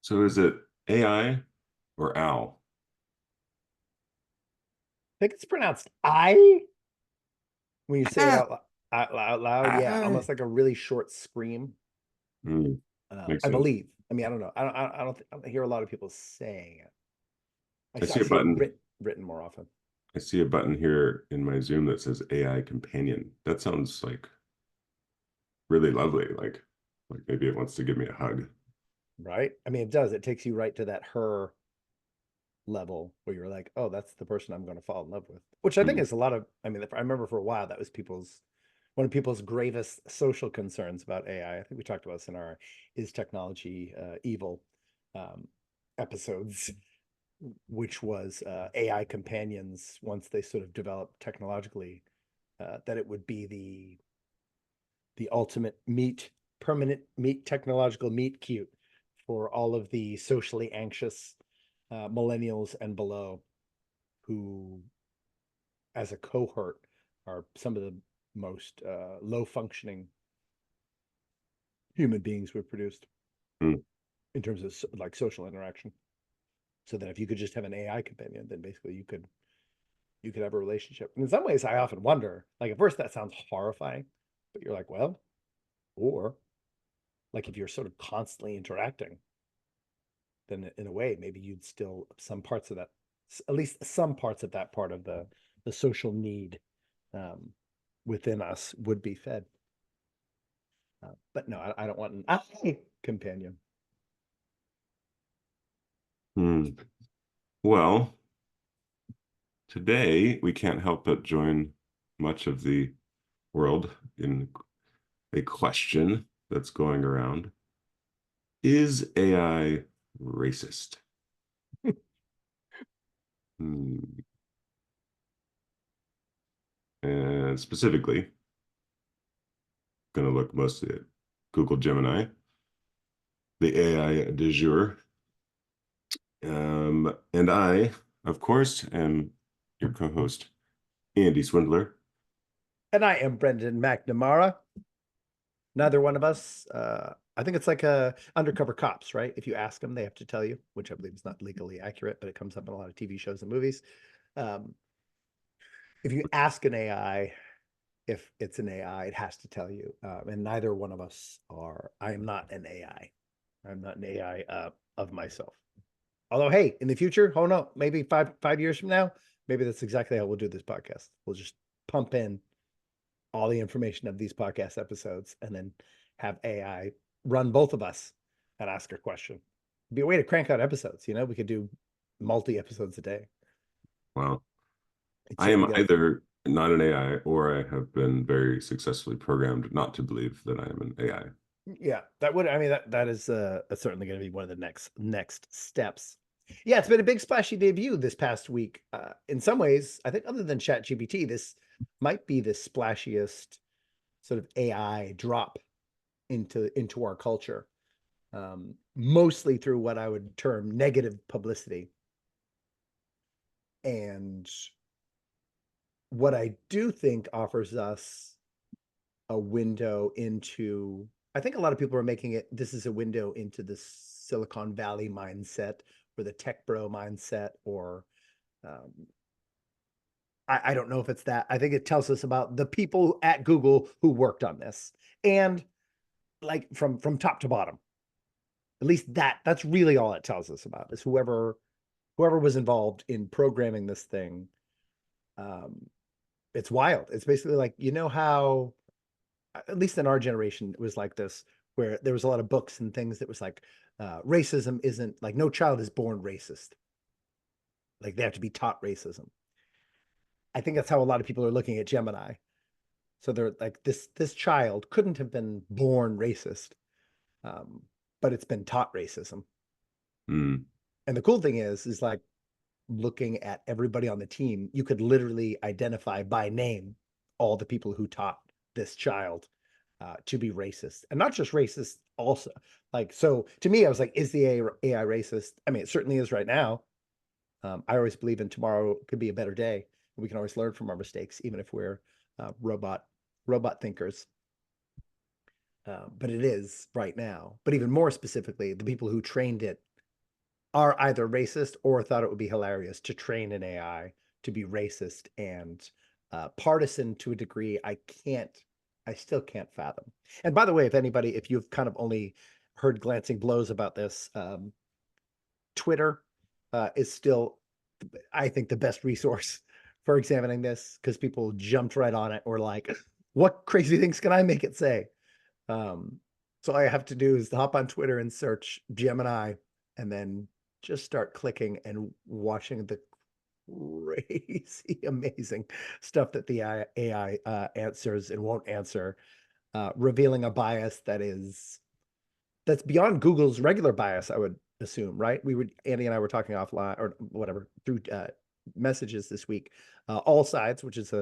So is it AI or owl? I think it's pronounced I when you say it Ah, out loud. Yeah, ah. almost like a really short scream. Hmm, makes I sense. believe. I mean, I don't know. I don't hear a lot of people saying it. I I see a see it button. written more often. I see a button here in my Zoom that says AI companion. That sounds like really lovely. Like maybe it wants to give me a hug. Right? I mean, it does. It takes you right to that her level where you're like, oh, that's the person I'm going to fall in love with. Which I think Hmm. is a lot of. I mean, I remember for a while that was one of people's gravest social concerns about AI. I think we talked about this in our "Is Technology Evil" um, episodes, which was AI companions once they sort of developed technologically, that it would be the ultimate permanent meat, technological meat cute for all of the socially anxious millennials and below, who, as a cohort, are some of the most low functioning human beings we've produced Hmm. in terms of like social interaction. So that if you could just have an AI companion, then basically you could have a relationship. And in some ways, I often wonder, like at first that sounds horrifying, but you're like, well, or like if you're sort of constantly interacting, then in a way, maybe you'd still some parts of that, at least some parts of that part of the social need um, within us would be fed. But no, I don't want an I companion. Hmm. Well, today we can't help but join much of the world in a question that's going around. Is AI racist? Hmm. And specifically, going to look mostly at Google Gemini, the AI du jour. And I, of course, am your co-host, Andy Swindler. And I am Brendan McNamara. Neither one of us. I think it's like undercover cops, right? If you ask them, they have to tell you, which I believe is not legally accurate, but it comes up in a lot of TV shows and movies. Um, if you ask an AI if it's an AI, it has to tell you. And neither one of us are. I am not an AI. I'm not an AI of myself. Although, hey, in the future, oh no, maybe five years from now, maybe that's exactly how we'll do this podcast. We'll just pump in all the information of these podcast episodes and then have AI run both of us and ask her question. It'd be a way to crank out episodes. We could do multi episodes a day. Well, It'd I certainly am be like, either not an AI or I have been very successfully programmed not to believe that I am an AI. yeah, that would, I mean, that is that's certainly going to be one of the next steps. Yeah, it's been a big splashy debut this past week. In some ways, I think other than ChatGPT, this might be the splashiest sort of AI drop into our culture, mostly through what I would term negative publicity. And what I do think offers us a window into, I think a lot of people are making it, this is a window into the Silicon Valley mindset or the tech bro mindset, or um, I don't know if it's that. I think it tells us about the people at Google who worked on this, and like from top to bottom. At least that's really all it tells us about is whoever was involved in programming this thing. Um, it's wild. It's basically like, how, at least in our generation, it was like this, where there was a lot of books and things that was like, racism isn't like, no child is born racist. Like they have to be taught racism. I think that's how a lot of people are looking at Gemini. So they're like, this child couldn't have been born racist, um, but it's been taught racism. Hmm. And the cool thing is like looking at everybody on the team, you could literally identify by name all the people who taught this child to be racist, and not just racist. Also, like, so to me, I was like, is the AI racist? I mean, it certainly is right now. I always believe in tomorrow could be a better day. We can always learn from our mistakes, even if we're robot thinkers. But it is right now. But even more specifically, the people who trained it are either racist or thought it would be hilarious to train an AI to be racist and partisan to a degree I still can't fathom. And by the way, if you've kind of only heard glancing blows about this, Twitter is still, I think, the best resource for examining this because people jumped right on it or like, what crazy things can I make it say? Um, so all I have to do is to hop on Twitter and search Gemini and then just start clicking and watching the crazy, amazing stuff that the AI answers and won't answer, revealing a bias that's beyond Google's regular bias, I would assume, right? Andy and I were talking offline or whatever through messages this week. All Sides, which is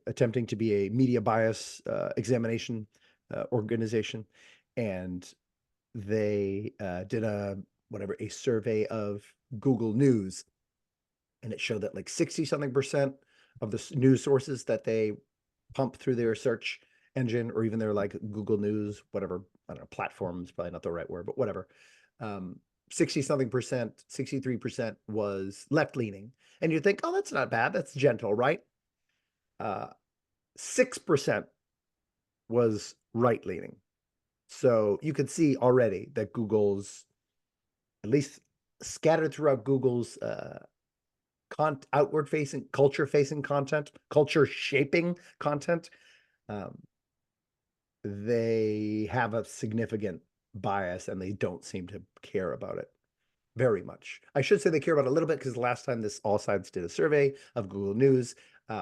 attempting to be a media bias examination organization, and they did a survey of Google News, and it showed that like 60 something percent of the news sources that they pump through their search engine or even their like Google News, whatever, I don't know, platform is probably not the right word, but whatever. 60 something percent, 63% was left leaning. And you think, oh, that's not bad. That's gentle, right? 6% was right leaning. So you could see already that Google's, at least scattered throughout Google's outward facing, culture facing content, culture shaping content, um, they have a significant bias and they don't seem to care about it very much. I should say they care about it a little bit because the last time this All Sides did a survey of Google News,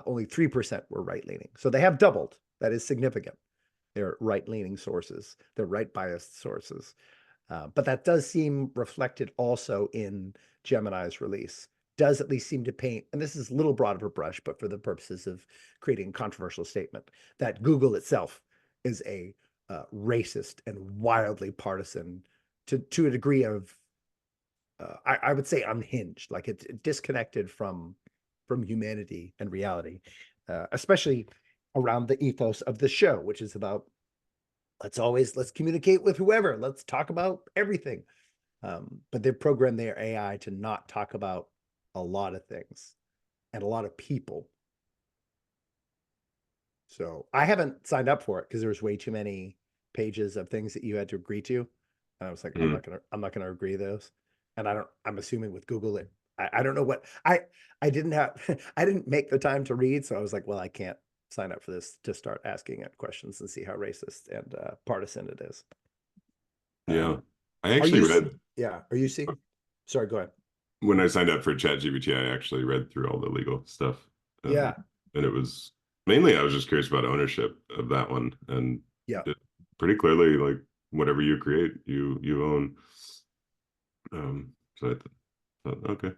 only 3% were right leaning. So they have doubled. That is significant. They're right leaning sources, they're right biased sources. But that does seem reflected also in Gemini's release. Does at least seem to paint, and this is a little broad of a brush, but for the purposes of creating a controversial statement, that Google itself is a racist and wildly partisan to a degree of, I would say, unhinged, like it's disconnected from humanity and reality, especially around the ethos of the show, which is about let's communicate with whoever, let's talk about everything. But they've programmed their AI to not talk about a lot of things and a lot of people. So I haven't signed up for it because there was way too many pages of things that you had to agree to. And I was like, Mm. I'm not gonna agree to those. And I'm assuming with Google I don't know what I didn't have I didn't make the time to read. So I was like, well, I can't sign up for this to start asking it questions and see how racist and partisan it is. Yeah. Um, I are actually you, read yeah, are you seeing? Sorry, go ahead. when I signed up for ChatGPT, I actually read through all the legal stuff. Yeah, And it was mainly I was just curious about ownership of that one. And yeah. it pretty clearly like whatever you create, you own. So I thought, okay.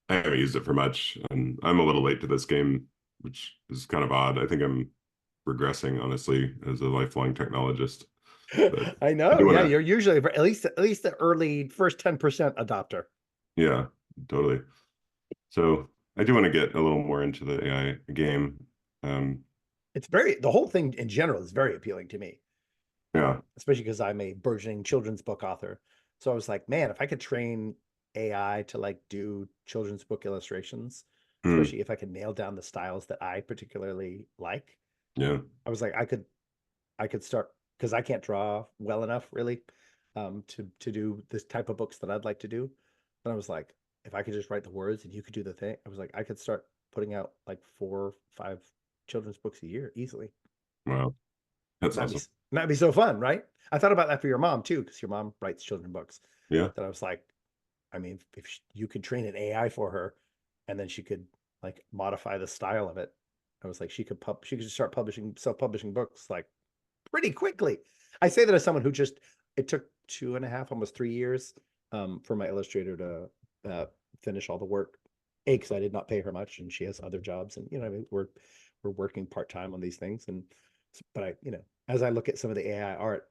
I haven't used it for much, and I'm a little late to this game, which is kind of odd. I think I'm regressing, honestly, as a lifelong technologist. But I I know. do want Yeah, to, you're usually at least the early first 10% adopter. yeah, totally. So I do want to get a little more into the AI game. Um, The whole thing in general is very appealing to me, yeah. especially because I'm a burgeoning children's book author. So I was like, man, if I could train AI to like do children's book illustrations, Hmm. especially if I could nail down the styles that I particularly like, Yeah. I was like, I could start because I can't draw well enough really, to do this type of books that I'd like to do. But I was like, if I could just write the words and you could do the thing, I was like, I could start putting out like 4 or 5 children's books a year easily. Wow. That's That'd be awesome. that'd be so fun, right? I thought about that for your mom too, because your mom writes children's books. Yeah. That I was like, I mean, if you could train an AI for her, and then she could like modify the style of it, I was like, she could start publishing self-publishing books like pretty quickly. I say that as someone who just it took 2.5, almost 3 years, for my illustrator to finish all the work. A, because I did not pay her much, and she has other jobs, and I mean, we're working part time on these things, and but as I look at some of the AI art,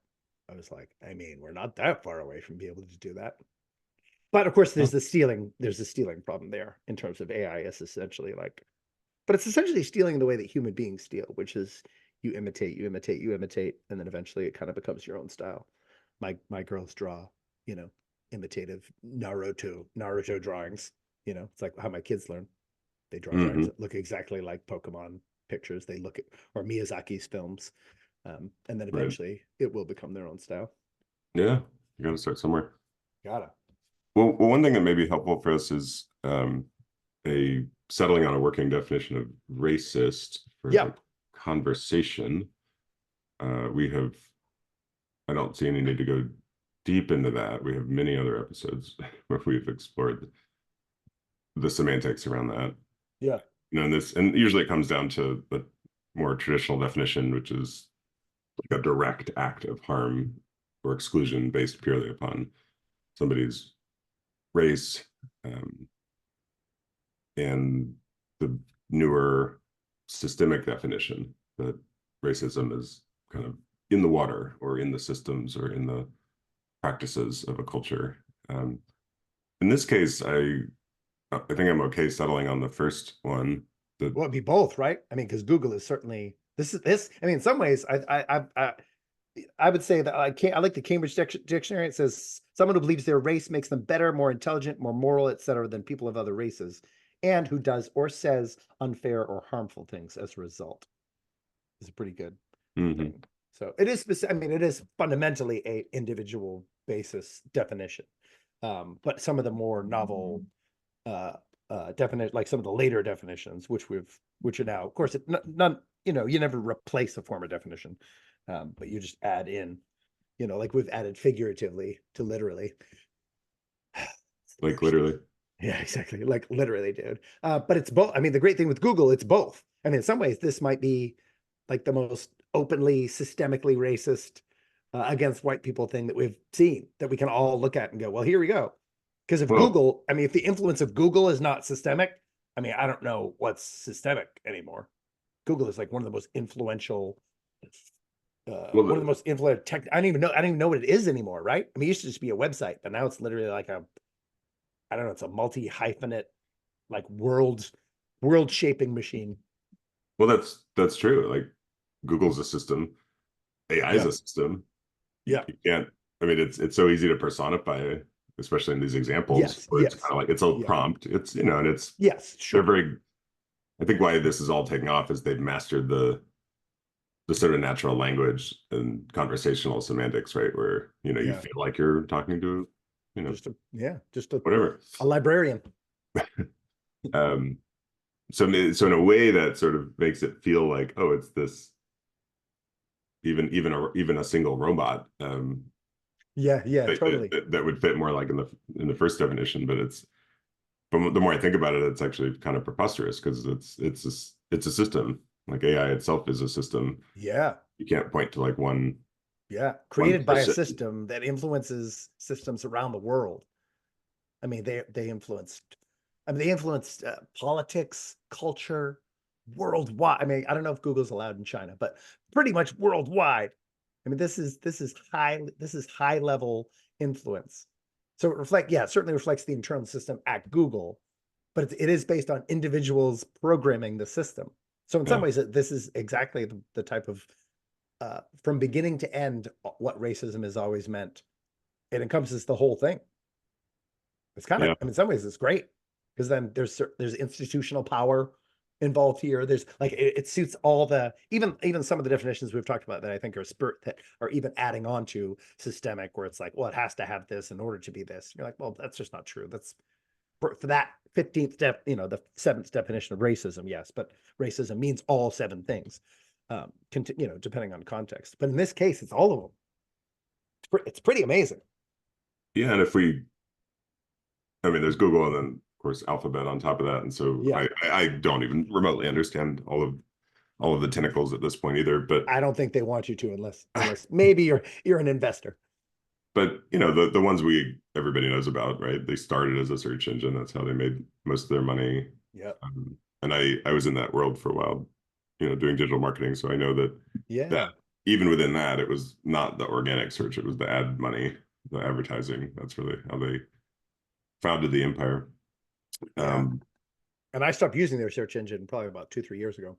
I was like, I mean, we're not that far away from being able to do that. But of course, Yeah. there's the stealing problem there in terms of AI is essentially like, but it's essentially stealing the way that human beings steal, which is you imitate, you imitate, you imitate, and then eventually it kind of becomes your own style. My girls draw, you know, imitative Naruto drawings. You know, it's like how my kids learn. They draw drawings Hmm. that look exactly like Pokemon pictures. They look at, or Miyazaki's films. And then Right. eventually it will become their own style. Yeah. You got to start somewhere. Gotta. Well, one thing that may be helpful for us is a settling on a working definition of racist for Yeah. like conversation. We have, I don't see any need to go deep into that. We have many other episodes where we've explored the semantics around that. Yeah. And this, and usually it comes down to the more traditional definition, which is like a direct act of harm or exclusion based purely upon somebody's race, um, and the newer systemic definition that racism is kind of in the water or in the systems or in the practices of a culture. In this case, I think I'm okay settling on the first one. The Well, it'd be both, right? I mean, because Google is certainly this. I mean, in some ways, I would say that I like the Cambridge Dictionary. It says someone who believes their race makes them better, more intelligent, more moral, etc., than people of other races, and who does or says unfair or harmful things as a result. Is a pretty good Mhm. thing. So it is specific. I mean, it is fundamentally a individual basis definition, but some of the more novel definite, like some of the later definitions, which are now, of course, none, you know, you never replace a former definition, but you just add in, you know, like we've added figuratively to literally. It's the like worst. literally. Yeah, exactly. Like literally, dude. But it's both. I mean, the great thing with Google, it's both. I mean, in some ways, this might be like the most openly, systemically racist against white people thing that we've seen that we can all look at and go, well, here we go. Because if Well, Google, I mean, if the influence of Google is not systemic, I mean, I don't know what's systemic anymore. Google is like one of the most influential, well, one of the most influential tech. I don't even know what it is anymore, right? I mean, it used to just be a website, but now it's literally like a, I don't know, it's a multi hyphenate, like world shaping machine. well, that's true. Like Google's a system, AI is Yeah, a system. yeah, You can't. I mean, it's so easy to personify, especially in these examples yes, where it's kind yes, of like it's a yeah, prompt. It's and it's yes, they're sure, very. I think why this is all taking off is they've mastered the sort of natural language and conversational semantics, right? Where you yeah, feel like you're talking to just a whatever. librarian. Um, so in a way that sort of makes it feel like, oh, it's this even a single robot, Yeah, yeah, totally. that would fit more like in the first definition. But the more I think about it, it's actually kind of preposterous because it's a system. Like AI itself is a system. Yeah, You can't point to like yeah, one created by a person. system that influences systems around the world. I mean, they influenced. I mean, they influenced politics, culture, worldwide. I mean, I don't know if Google's allowed in China, but pretty much worldwide. I mean, this is high level influence. So it certainly reflects the internal system at Google, but it is based on individuals programming the system. So in some Yeah, ways, this is exactly the type of from beginning to end what racism has always meant. It encompasses the whole thing. It's kind of, yeah, I mean, in some ways, it's great because then there's institutional power involved here. There's like it suits all the even some of the definitions we've talked about that I think are spirit that are even adding on to systemic, where it's like, well, it has to have this in order to be this. You're like, well, that's just not true. That's for that 15th step, you know, the seventh definition of racism, yes, but racism means all seven things, you know, depending on context. But in this case, it's all of them. It's pretty amazing. yeah. And I mean, there's Google and then of course Alphabet on top of that, and so Yeah. I don't even remotely understand all of the tentacles at this point either. I don't think they want you to unless maybe you're an investor. But the ones everybody knows about, right? They started as a search engine. That's how they made most of their money. Yeah. And I was in that world for a while, doing digital marketing. So I know that Yeah. even within that, it was not the organic search, it was the ad money, the advertising. That's really how they founded the empire. Yeah. Um, And I stopped using their search engine probably about 2, 3 years ago.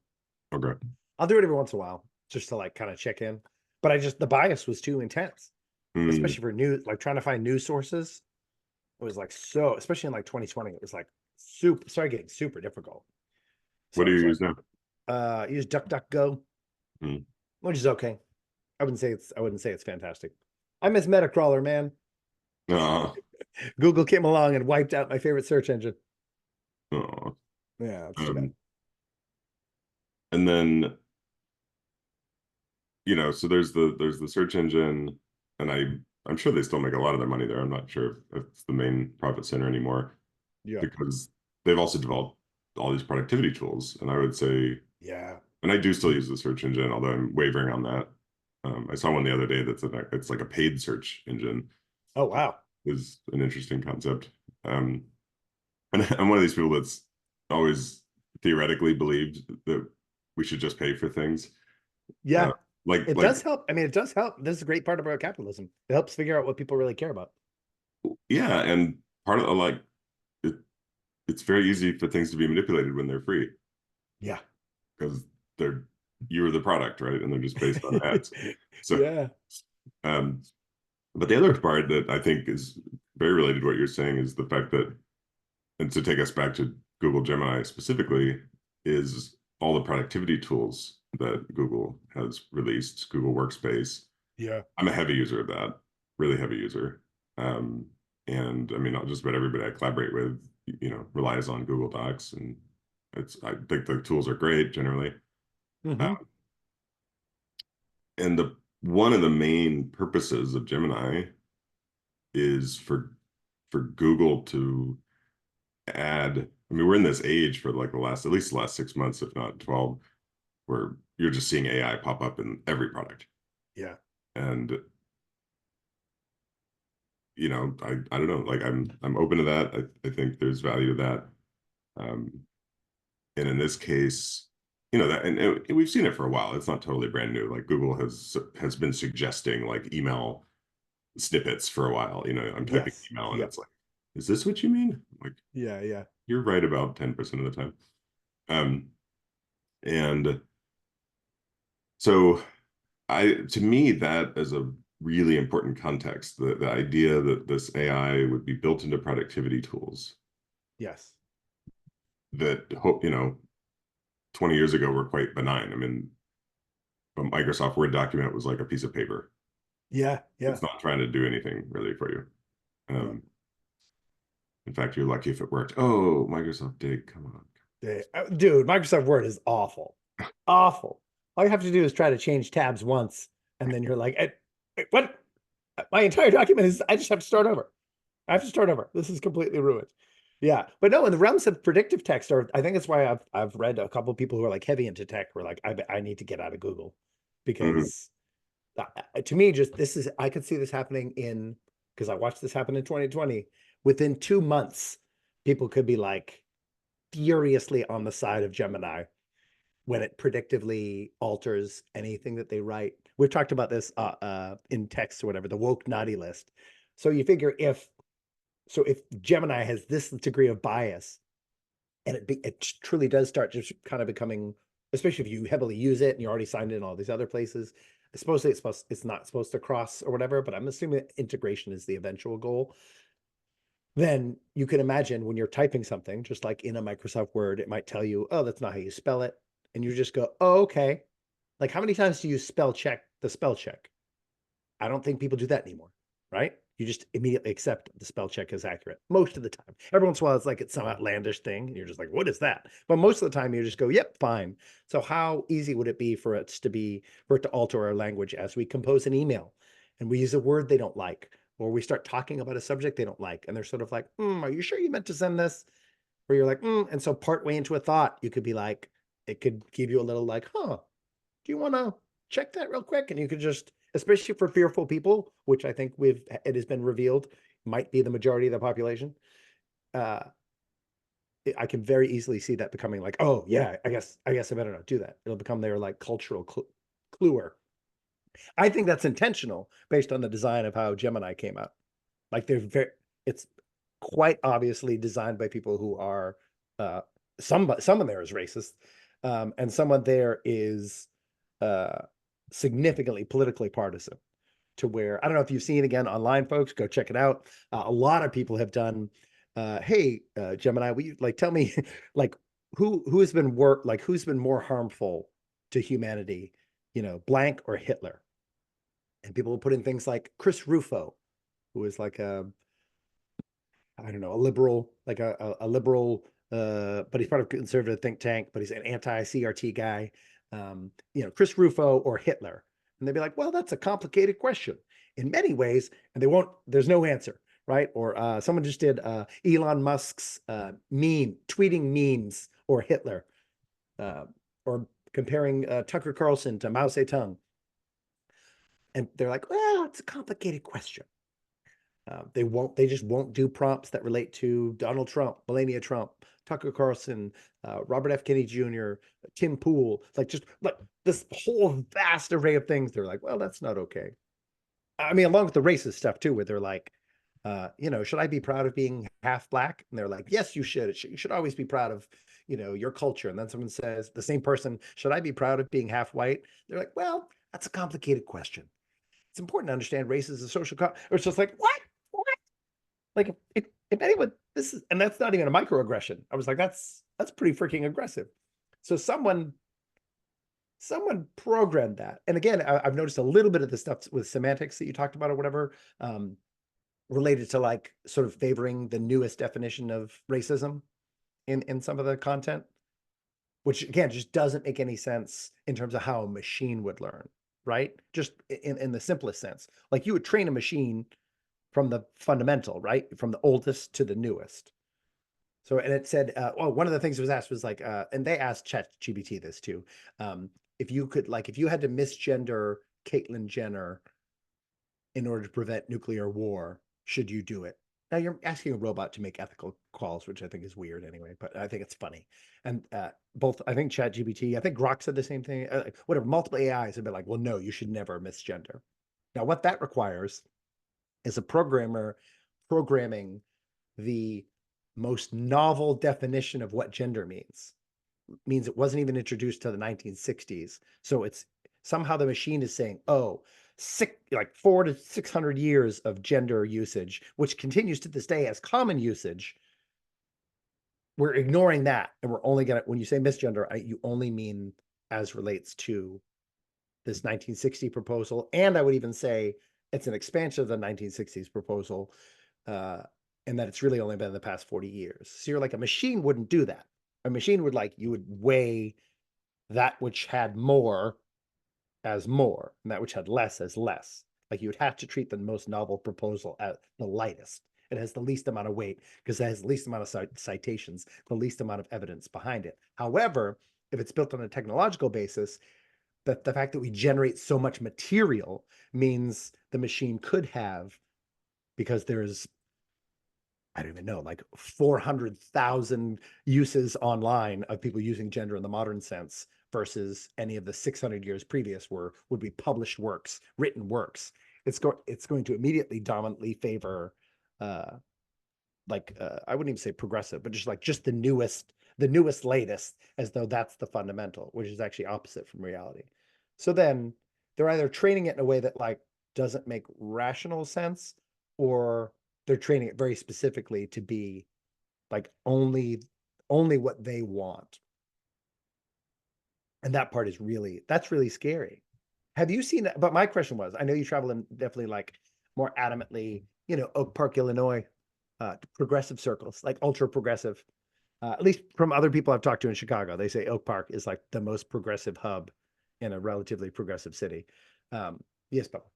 okay. I'll do it every once in a while just to like kind of check in. But the bias was too intense, Mm, especially for news, like trying to find news sources. was like so, especially in like 2020, it was like super, started getting super difficult. What So do it's you like, use now? use DuckDuckGo, Hmm. which is okay. I wouldn't say it's fantastic. I miss Metacrawler, man. Uh, Google came along and wiped out my favorite search engine. uh, Yeah, it's too bad. um, and then so there's the search engine, and I'm sure they still make a lot of their money there. I'm not sure if it's the main profit center anymore Yeah. because they've also developed all these productivity tools. And I would say, Yeah. and I do still use the search engine, although I'm wavering on that. I saw one the other day it's like a paid search engine. Oh, wow. Is an interesting concept. Um, and I'm one of these people that's always theoretically believed that we should just pay for things. Uh, Yeah. like It like does help. I mean, it does help. This is a great part about capitalism. It helps figure out what people really care about. yeah, and part of it, it's very easy for things to be manipulated when they're free Yeah. because they're you're the product, right? And they're just based on ads. So, Yeah. um, but the other part that I think is very related to what you're saying is the fact that, and to take us back to Google Gemini specifically, is all the productivity tools that Google has released, Google Workspace. Yeah. I'm a heavy user of that, really heavy user. Um, and I mean, not just about everybody I collaborate with, relies on Google Docs, and I think the tools are great generally. Hmm. Um, and the one of the main purposes of Gemini is for Google to add. I mean, we're in this age for like at least the last 6 months, if not 12, where you're just seeing AI pop up in every product. Yeah. And I don't know, like I'm open to that. I think there's value to that. Um, and in this case, that and we've seen it for a while. It's not totally brand new. Like Google has been suggesting like email snippets for a while. I'm typing Yes. email and Yep. it's like, is this what you mean? Like, Yeah. Yeah. you're right about 10% of the time. Um, and so to me, that is a really important context. The idea that this AI would be built into productivity tools Yes. that hope, 20 years ago were quite benign. I mean, a Microsoft Word document was like a piece of paper. Yeah. Yeah. It's not trying to do anything really for you. Yeah. Um, in fact, you're lucky if it worked. Oh, Microsoft Dig, come on. Dude, Microsoft Word is awful. Awful. All you have to do is try to change tabs once, and then you're like, what? My entire document is, I just have to start over. I have to start over. This is completely ruined. Yeah. But no, in the realms of predictive text, or I think that's why I've read a couple of people who are like heavy into tech who are like, I need to get out of Google Mhm. because to me, just I could see this happening because I watched this happen in 2020. Within 2 months, people could be like furiously on the side of Gemini when it predictively alters anything that they write. We've talked about this in text or whatever, the woke naughty list. So you figure if Gemini has this degree of bias and it truly does start just kind of becoming, especially if you heavily use it and you're already signed in all these other places. Supposedly it's not supposed to cross or whatever, but I'm assuming that integration is the eventual goal. Then you can imagine when you're typing something, just like in a Microsoft Word, it might tell you, oh, that's not how you spell it. And you just go, oh, okay. Like how many times do you spell check the spell check? I don't think people do that anymore, right? You just immediately accept the spell check is accurate most of the time. Every once in a while, it's like it's some outlandish thing. And you're just like, what is that? But most of the time, you just go, yep, fine. So how easy would it be for it to alter our language as we compose an email and we use a word they don't like, or we start talking about a subject they don't like, and they're sort of like, are you sure you meant to send this? Where you're like, and so partway into a thought, you could be like, it could give you a little like, do you want to check that real quick? And you could just, especially for fearful people, which I think it has been revealed might be the majority of the population. Uh, I can very easily see that becoming like, oh yeah, I guess I better not do that. It'll become their like cultural cluer. I think that's intentional based on the design of how Gemini came out. Like it's quite obviously designed by people who are uh, someone there is racist, and someone there is uh, significantly politically partisan. to where, I don't know if you've seen, again, online, folks, go check it out. A lot of people have done, hey, Gemini, will you like tell me like who has been who's been more harmful to humanity, blank or Hitler? And people will put in things like Chris Rufo, who is like I don't know, a liberal, like a liberal, but he's part of a conservative think tank, but he's an anti-CRT guy. Chris Rufo or Hitler. And they'd be like, well, that's a complicated question in many ways, and there's no answer, right? Or someone just did Elon Musk's tweeting memes or Hitler, uh, or comparing Tucker Carlson to Mao Zedong. And they're like, well, it's a complicated question. They just won't do prompts that relate to Donald Trump, Melania Trump, Tucker Carlson, Robert F. Kennedy Jr., Tim Pool, like just like this whole vast array of things. They're like, well, that's not okay. I mean, along with the racist stuff too, where they're like, should I be proud of being half black? And they're like, yes, you should. You should always be proud of, your culture. And then someone says, the same person, should I be proud of being half white? They're like, well, that's a complicated question. It's important to understand race as a social, or it's just like, what? Like if anyone, and that's not even a microaggression. I was like, that's pretty freaking aggressive. So someone programmed that. And again, I've noticed a little bit of the stuff with semantics that you talked about or whatever, related to like sort of favoring the newest definition of racism in some of the content, which again just doesn't make any sense in terms of how a machine would learn, right? Just in the simplest sense. Like you would train a machine from the fundamental, right? From the oldest to the newest. So, and it said, one of the things that was asked was like, and they asked ChatGPT this too. If you had to misgender Caitlyn Jenner in order to prevent nuclear war, should you do it? Now you're asking a robot to make ethical calls, which I think is weird anyway, but I think it's funny. And I think ChatGPT, I think Grok said the same thing, whatever, multiple AIs have been like, well, no, you should never misgender. Now, what that requires is a programmer programming the most novel definition of what gender means it wasn't even introduced to the 1960s. So it's somehow the machine is saying, oh, 400 to 600 years of gender usage, which continues to this day as common usage. We're ignoring that, and we're only gonna, when you say misgender, you only mean as relates to this 1960 proposal. And I would even say it's an expansion of the 1960s proposal, and that it's really only been in the past 40 years. So you're like, a machine wouldn't do that. A machine would you would weigh that which had more as more, and that which had less as less. Like you would have to treat the most novel proposal as the lightest. It has the least amount of weight because it has the least amount of citations, the least amount of evidence behind it. However, if it's built on a technological basis, but the fact that we generate so much material means the machine could have, because there's, I don't even know, like 400,000 uses online of people using gender in the modern sense versus any of the 600 years previous would be published works, written works. It's going to immediately dominantly favor, I wouldn't even say progressive, but just the newest, latest, as though that's the fundamental, which is actually opposite from reality. So then they're either training it in a way that doesn't make rational sense, or they're training it very specifically to be only what they want. And that part is that's really scary. Have you seen that? But my question was, I know you travel in definitely more adamantly, Oak Park, Illinois, progressive circles, like ultra progressive. At least from other people I've talked to in Chicago, they say Oak Park is the most progressive hub in a relatively progressive city. Yes, Paul.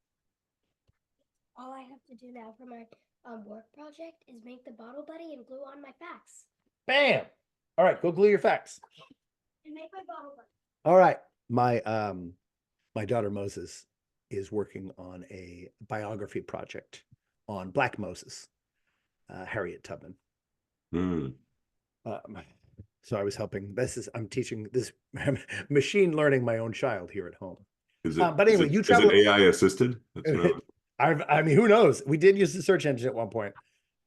All I have to do now for my work project is make the bottle buddy and glue on my facts. Bam! All right, go glue your facts. And make my bottle buddy. All right. My daughter Moses is working on a biography project on Black Moses, Harriet Tubman. So I was helping. I'm teaching this machine learning my own child here at home. Is it? But anyway, you travel. Is it AI assisted? I mean, who knows? We did use the search engine at one point.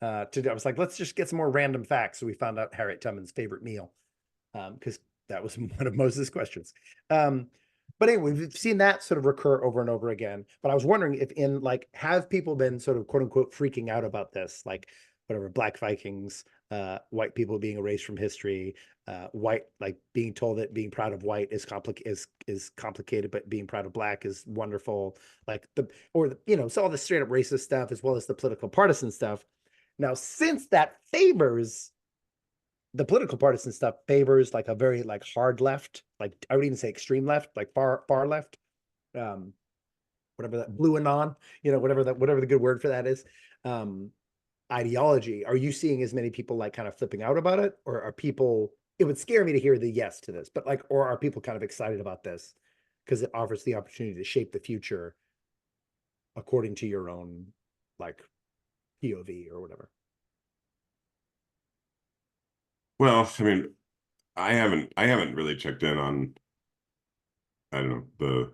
I was like, let's just get some more random facts. So we found out Harriet Tubman's favorite meal, because that was one of Moses' questions. But anyway, we've seen that sort of recur over and over again. But I was wondering if in like, have people been sort of quote unquote freaking out about this? Like whatever, Black Vikings, white people being erased from history, white, like being told that being proud of white is complicated, but being proud of black is wonderful. Like so all the straight up racist stuff as well as the political partisan stuff. Now, since that favors the political partisan stuff favors like a very like hard left, like I would even say extreme left, like far left, um, whatever that blue anon, whatever the good word for that is, um, ideology. Are you seeing as many people like kind of flipping out about it, or are people? It would scare me to hear the yes to this, but like, or are people kind of excited about this because it offers the opportunity to shape the future according to your own like POV or whatever? Well, I mean, I haven't really checked in on, I don't know,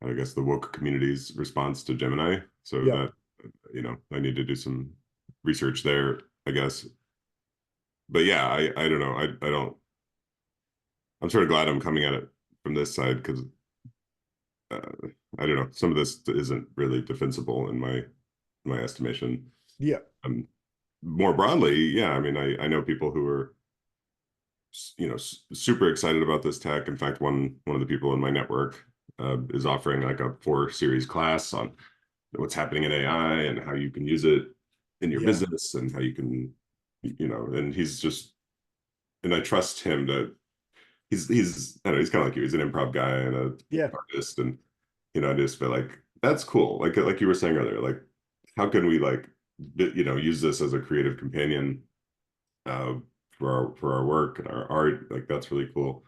I guess the woke community's response to Gemini. So Yeah. that, I need to do some research there, I guess. But yeah, I don't know. I don't, I'm sort of glad I'm coming at it from this side because uh, I don't know, some of this isn't really defensible in my estimation. Yeah. More broadly, yeah, I mean, I know people who are super excited about this tech. In fact, one of the people in my network is offering like a 4 series class on what's happening in AI and how you can use it in your business and how you can, and and I trust him to, I don't know, he's kind of like you. He's an improv guy and a artist, and I just feel like that's cool. Like you were saying earlier, like how can we like use this as a creative companion uh, for our work and our art? Like that's really cool.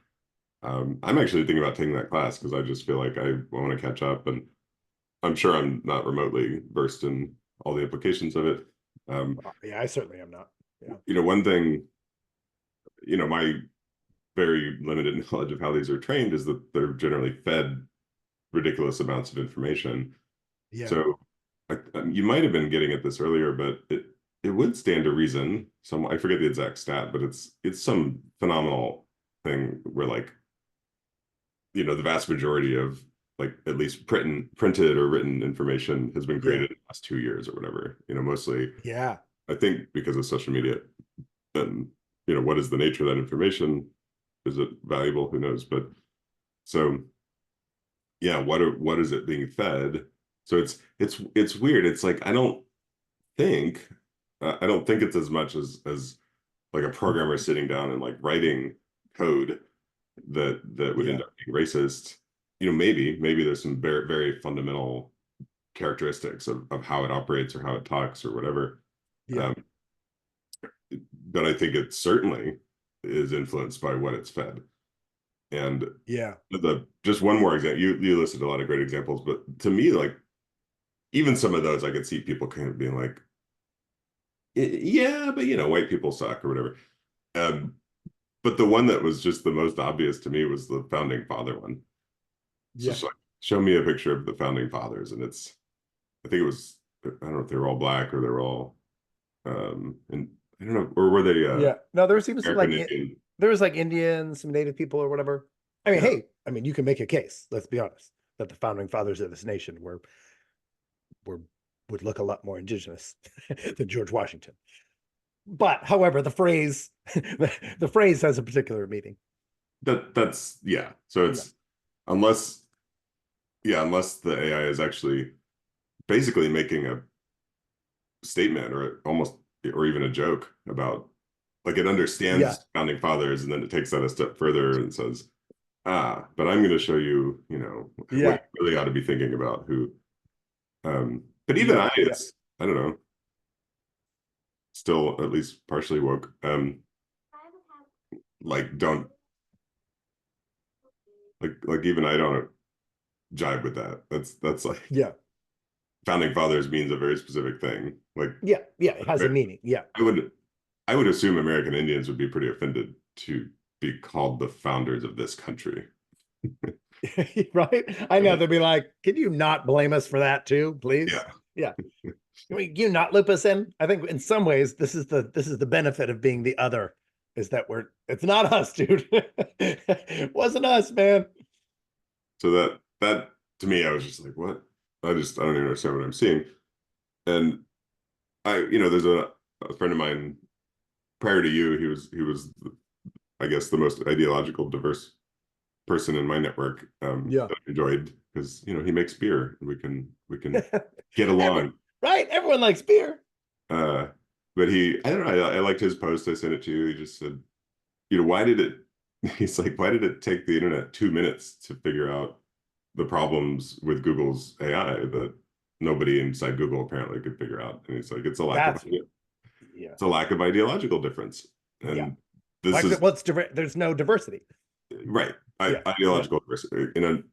I'm actually thinking about taking that class because I just feel like I want to catch up, and I'm sure I'm not remotely versed in all the implications of it. Yeah, I certainly am not. One thing, my very limited knowledge of how these are trained is that they're generally fed ridiculous amounts of information. Yeah. So you might have been getting at this earlier, but it would stand to reason. I forget the exact stat, but it's some phenomenal thing where like, the vast majority of like at least printed or written information has been created in the last 2 years or whatever, mostly. Yeah. I think because of social media. And, what is the nature of that information? Is it valuable? Who knows? But so yeah, what is it being fed? So it's weird. It's like think I don't think it's as much as like a programmer sitting down and like writing code that would end up being racist. Maybe there's some very, very fundamental characteristics of how it operates or how it talks or whatever. Yeah. But I think it certainly is influenced by what it's fed. And just one more example. You listed a lot of great examples, but to me, like even some of those, I could see people kind of being like, yeah, but white people suck or whatever. But the one that was just the most obvious to me was the founding father one. So like, show me a picture of the founding fathers, and I think it was, I don't know if they were all black or they were all, and I don't know, or were they? No, there was even some like Indian? there was like Indians, some Native people or whatever. I mean, hey, I mean, you can make a case. Let's be honest, that the founding fathers of this nation would look a lot more indigenous than George Washington. But however, the phrase the phrase has a particular meaning. That's yeah. So it's unless the AI is actually basically making a statement or even a joke about, like, it understands founding fathers, and then it takes that a step further and says, but I'm going to show you, what you really ought to be thinking about who. But even I don't know, still at least partially woke. Like don't like even I don't jive with that. That's like founding fathers means a very specific thing. Like it has a meaning. I would assume American Indians would be pretty offended to be called the founders of this country. Right? I know they'll be like, can you not blame us for that too, please? Yeah. Can you not loop us in? I think in some ways this is the benefit of being the other, is that it's not us, dude. It wasn't us, man. So that to me, I was just like, what? I don't even understand what I'm seeing. And there's a friend of mine prior to you. He was I guess the most ideological diverse person in my network, Yeah. that I enjoyed, because he makes beer and we can get along. Right. Everyone likes beer. Uh, but I don't know, I liked his post. I sent it to you. He just said, why did it, he's like, why did it take the internet 2 minutes to figure out the problems with Google's AI that nobody inside Google apparently could figure out? And he's like, it's a lack of, That's yeah. it's a lack of ideological difference. Yeah. And this is There's no diversity. right. Yeah. Ideological diversity.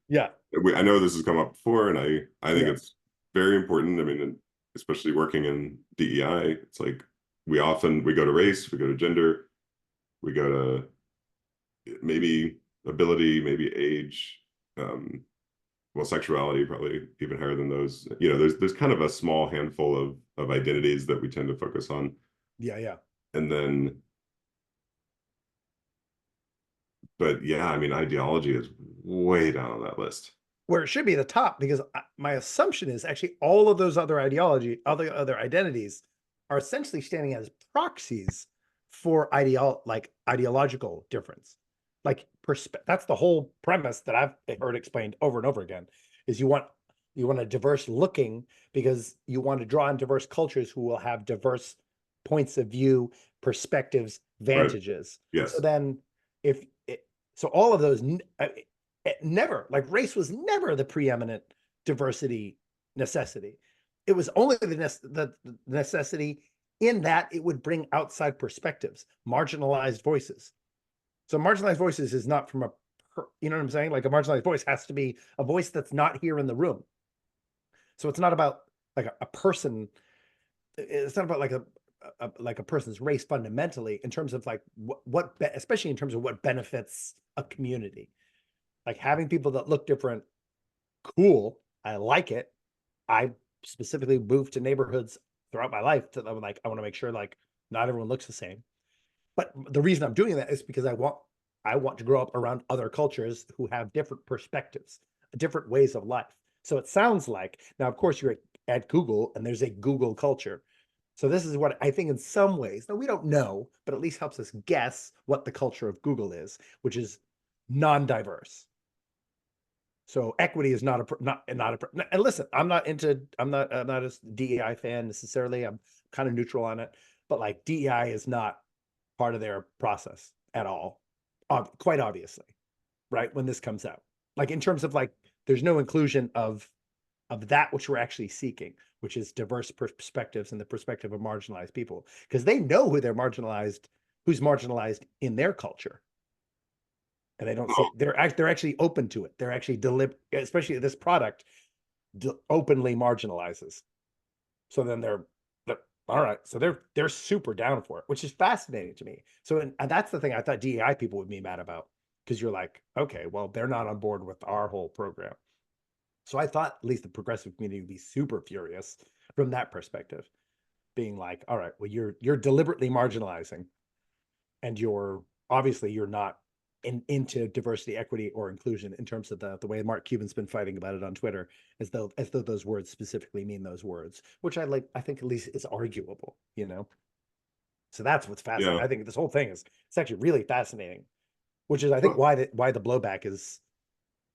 Yeah. I know this has come up before, and I think Yeah. it's very important. I mean, especially working in DEI, it's like we go to race, we go to gender, we go to maybe ability, maybe age, well, sexuality, probably even higher than those. There's kind of a small handful of identities that we tend to focus on, Yeah. Yeah. and then, but yeah, I mean, ideology is way down on that list. Where it should be the top, because my assumption is actually all of those other other identities are essentially standing as proxies for ideological difference. Like that's the whole premise that I've heard explained over and over again, is you want a diverse looking, because you want to draw in diverse cultures who will have diverse points of view, perspectives, Right. vantages. So Yes. then if it, so all of those never, like race was never the preeminent diversity necessity. It was only the necessity in that it would bring outside perspectives, marginalized voices. So marginalized voices is not from you know what I'm saying? Like a marginalized voice has to be a voice that's not here in the room. So it's not about like a person. It's not about like a person's race fundamentally, in terms of like especially in terms of what benefits a community. Like having people that look different, cool. I like it. I specifically moved to neighborhoods throughout my life that I'm like, I want to make sure like not everyone looks the same. But the reason I'm doing that is because I want to grow up around other cultures who have different perspectives, different ways of life. So it sounds like, now, of course, you're at Google and there's a Google culture. So this is what I think in some ways, now we don't know, but at least helps us guess what the culture of Google is, which is non-diverse. So equity is not and listen, I'm not a DEI fan necessarily. I'm kind of neutral on it, but like DEI is not part of their process at all. Quite obviously, right? When this comes out, like in terms of like, there's no inclusion of that which we're actually seeking, which is diverse perspectives and the perspective of marginalized people, because they know who's marginalized in their culture. And they don't see they're actually open to it. They're actually especially this product openly marginalizes. So then they're all right. So they're super down for it, which is fascinating to me. So and that's the thing I thought DEI people would be mad about, because you're like, okay, well, they're not on board with our whole program. So I thought at least the progressive community would be super furious from that perspective, being like, all right, well, you're deliberately marginalizing, and you're not into diversity, equity, or inclusion in terms of the way Mark Cuban's been fighting about it on Twitter, as though those words specifically mean those words, which I think at least is arguable, So that's what's fascinating. Yeah. I think this whole thing it's actually really fascinating, which is I think Well, why the blowback is.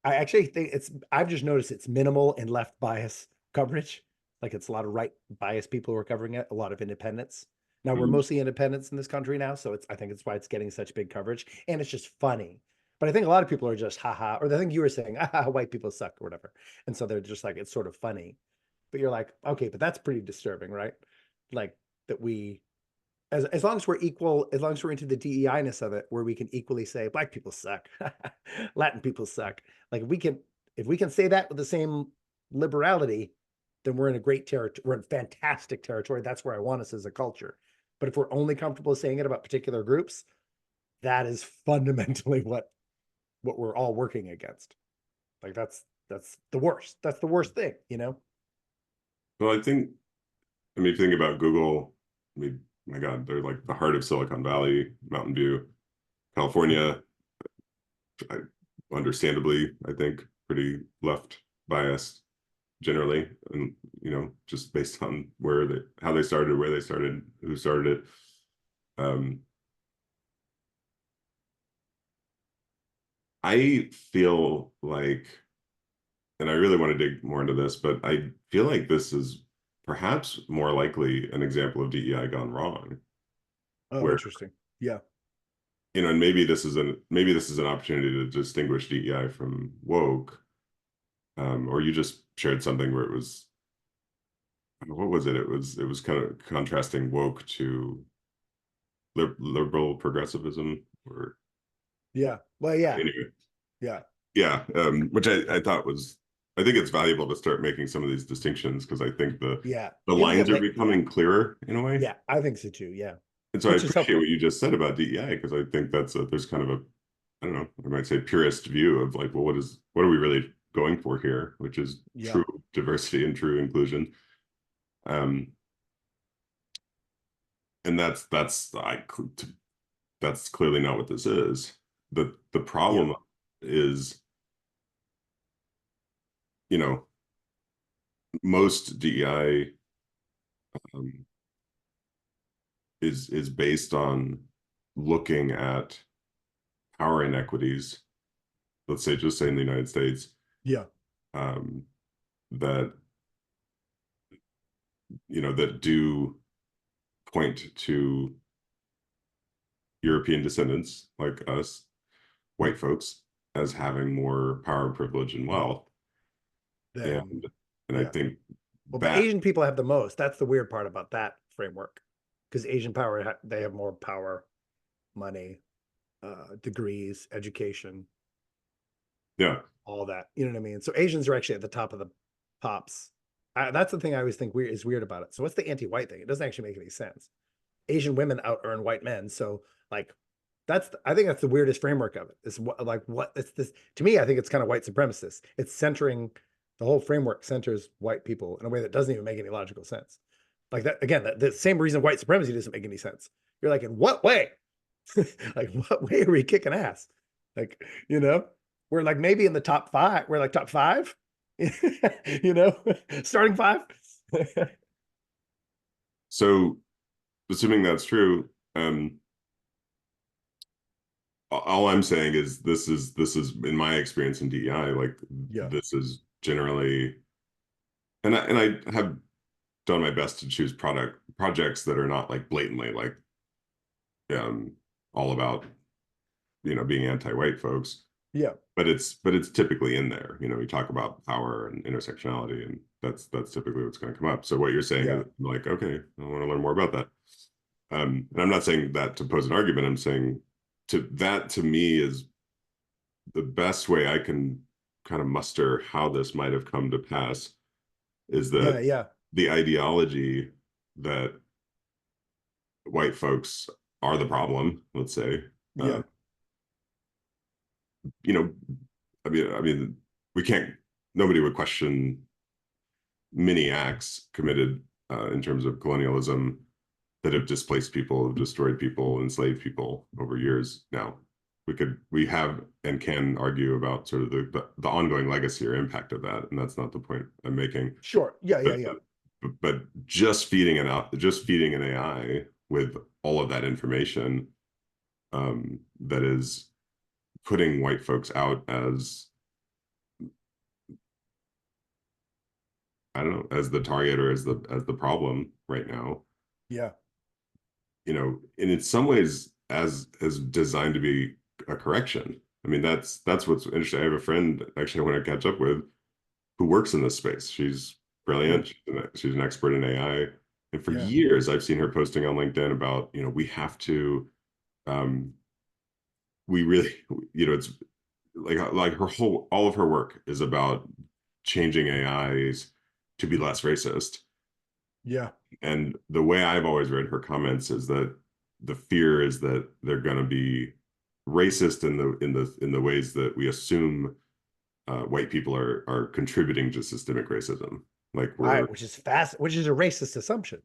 I actually think I've just noticed it's minimal in left bias coverage. Like it's a lot of right bias people who are covering it, a lot of independents. Now we're mostly independents in this country now, so I think it's why it's getting such big coverage, and it's just funny. But I think a lot of people are just haha, or the thing you were saying, haha, white people suck or whatever, and so they're just like, it's sort of funny. But you're like, okay, but that's pretty disturbing, right? Like that we, as long as we're equal, as long as we're into the DEI-ness of it, where we can equally say black people suck, Latin people suck. Like if we can say that with the same liberality, then we're in a great territory. We're in fantastic territory. That's where I want us as a culture. But if we're only comfortable saying it about particular groups, that is fundamentally what we're all working against. Like that's the worst. That's the worst thing, well, I mean, if you think about Google, I mean, my God, they're like the heart of Silicon Valley, Mountain View, California. Understandably, I think pretty left biased generally, and just based on how they started, where they started, who started it. I feel like, and I really want to dig more into this, but I feel like this is perhaps more likely an example of DEI gone wrong, Oh, where interesting. Yeah. and maybe this is an opportunity to distinguish DEI from woke, or you just shared something where it was, what was it? It was kind of contrasting woke to liberal progressivism, or Yeah. Well, yeah. anyway, Yeah. yeah, which I thought was, I think it's valuable to start making some of these distinctions, because I think Yeah. the It'll get lines are late. becoming clearer in a way. Yeah. I think so too. Yeah. And so I Which is appreciate helpful. what you just said about DEI, because I think there's kind of a, I don't know, I might say purist view of like, well, what are we really going for here, which is Yeah. true diversity and true inclusion. Um, and that's clearly not what this is. The problem is, most DEI um, is based on looking at power inequities, let's say, just say in the United States, Yeah. um, that that do point to European descendants like us, white folks, as having more power, privilege, and wealth. Then, And I yeah. think Well, but that, Asian people have the most. That's the weird part about that framework. Because Asian power, they have more power, money, degrees, education, yeah. all that. You know what I mean? So Asians are actually at the top of the pops. That's the thing I always think is weird about it. So what's the anti-white thing? It doesn't actually make any sense. Asian women out earn white men. So like I think that's the weirdest framework of it. Is what it's this to me, I think it's kind of white supremacist. It's centering the whole framework centers white people in a way that doesn't even make any logical sense. Like that again, the same reason white supremacy doesn't make any sense. You're like, in what way? Like what way are we kicking ass? Like, we're like maybe in the top five. We're like top five, starting five. So assuming that's true, all I'm saying is this is in my experience in DEI, like, Yeah. this is generally, and I have done my best to choose projects that are not like blatantly like um all about being anti-white folks, Yeah. but it's typically in there. We talk about power and intersectionality, and that's typically what's going to come up. So what you're saying is Yeah. like, okay, I want to learn more about that. And I'm not saying that to pose an argument. I'm saying to me is the best way I can kind of muster how this might have come to pass, is Yeah. that Yeah. the ideology that white folks are the problem, let's say, Yeah. you know, I mean, we can't. Nobody would question many acts committed in terms of colonialism that have displaced people, have destroyed people, enslaved people over years. Now, we have and can argue about sort of the ongoing legacy or impact of that, and that's not the point I'm making. Sure. Yeah. But Yeah. Yeah. just feeding an AI with all of that information, that is putting white folks out as, I don't know, as the target, or as the problem right now. Yeah. And in some ways, as designed to be a correction. I mean, that's what's interesting. I have a friend, actually, I want to catch up with, who works in this space. She's brilliant. She's an expert in AI. And for Yeah. years, I've seen her posting on LinkedIn about, we have to, we really, it's like all of her work is about changing AIs to be less racist. Yeah. And the way I've always read her comments is that the fear is that they're going to be racist in the ways that we assume white people are contributing to systemic racism. Like, Right. Which is fast, which is a racist assumption,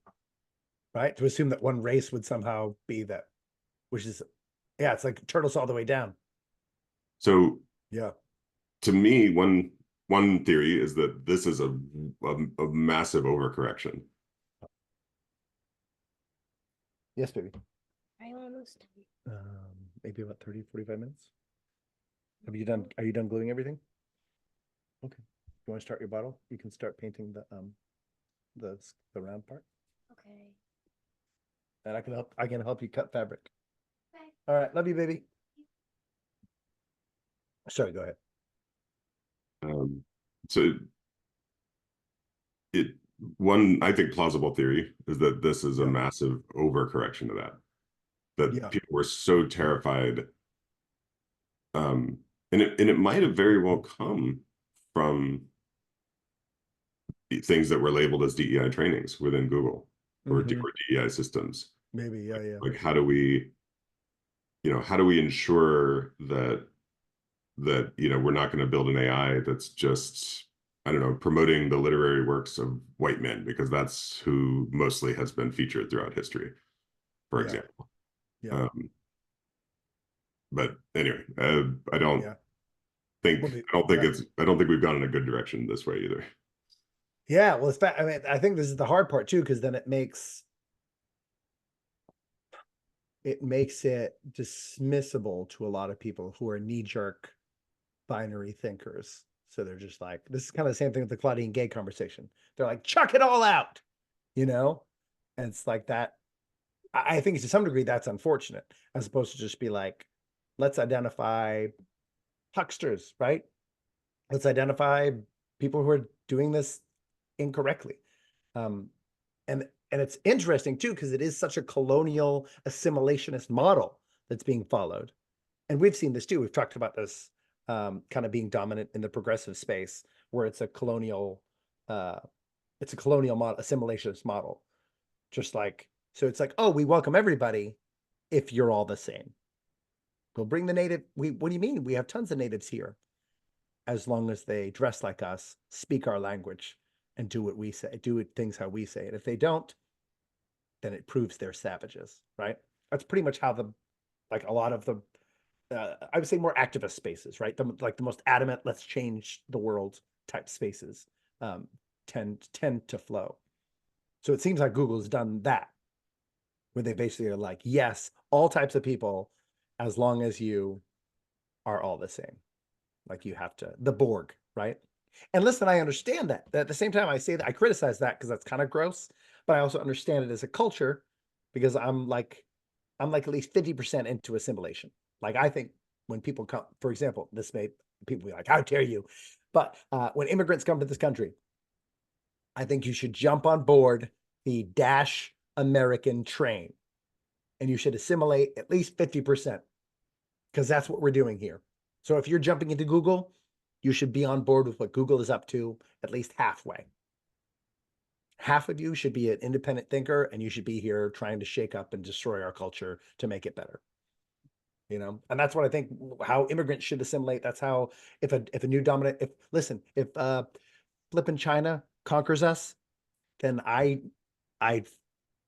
right? To assume that one race would somehow be that, which is, yeah, it's like turtles all the way down. so Yeah. to me, one theory is that this is a massive overcorrection. Yes, baby. I almost. Maybe about 30, 45 minutes. Are you done gluing everything? Okay. You want to start your bottle? You can start painting the round part. Okay. And I can help you cut fabric. Okay. All right, love you, baby. Sorry, go ahead. So one, I think, plausible theory is that this is a Yeah. massive overcorrection to that Yeah. people were so terrified. And it might have very well come from things that were labeled as DEI trainings within Google or DEI systems. Maybe, yeah. Like how do we ensure that we're not going to build an AI that's just, I don't know, promoting the literary works of white men, because that's who mostly has been featured throughout history, for Yeah. example. Yeah. But anyway, I don't Yeah. think Well, I don't think we've gone in a good direction this way either. Yeah, well, I mean, I think this is the hard part too, because then it makes it dismissible to a lot of people who are knee-jerk binary thinkers. So they're just like, this is kind of the same thing with the Claudine Gay conversation. They're like, chuck it all out, you know? And it's like that. I think to some degree that's unfortunate, as opposed to just be like, let's identify hucksters, right? Let's identify people who are doing this incorrectly. Um, and it's interesting too, because it is such a colonial assimilationist model that's being followed. And we've seen this too. We've talked about this kind of being dominant in the progressive space, where it's a colonial model, assimilationist model. Just like, so it's like, oh, we welcome everybody if you're all the same. We'll bring the native. What do you mean? We have tons of natives here, as long as they dress like us, speak our language, and do what we say, things how we say it. If they don't, then it proves they're savages, right? That's pretty much how a lot of the, I would say more activist spaces, right? The most adamant, let's change the world type spaces tend to flow. So it seems like Google's done that, where they basically are like, yes, all types of people, as long as you are all the same. Like you have to, the Borg, right? And listen, I understand that. At the same time, I say that I criticize that because that's kind of gross, but I also understand it as a culture, because I'm like at least 50% into assimilation. Like I think when people come, for example, people be like, how dare you? But when immigrants come to this country, I think you should jump on board the Dash American train, and you should assimilate at least 50%, because that's what we're doing here. So if you're jumping into Google, you should be on board with what Google is up to at least halfway. Half of you should be an independent thinker, and you should be here trying to shake up and destroy our culture to make it better. And that's what I think how immigrants should assimilate. That's how, if a new dominant, if flipping China conquers us, then I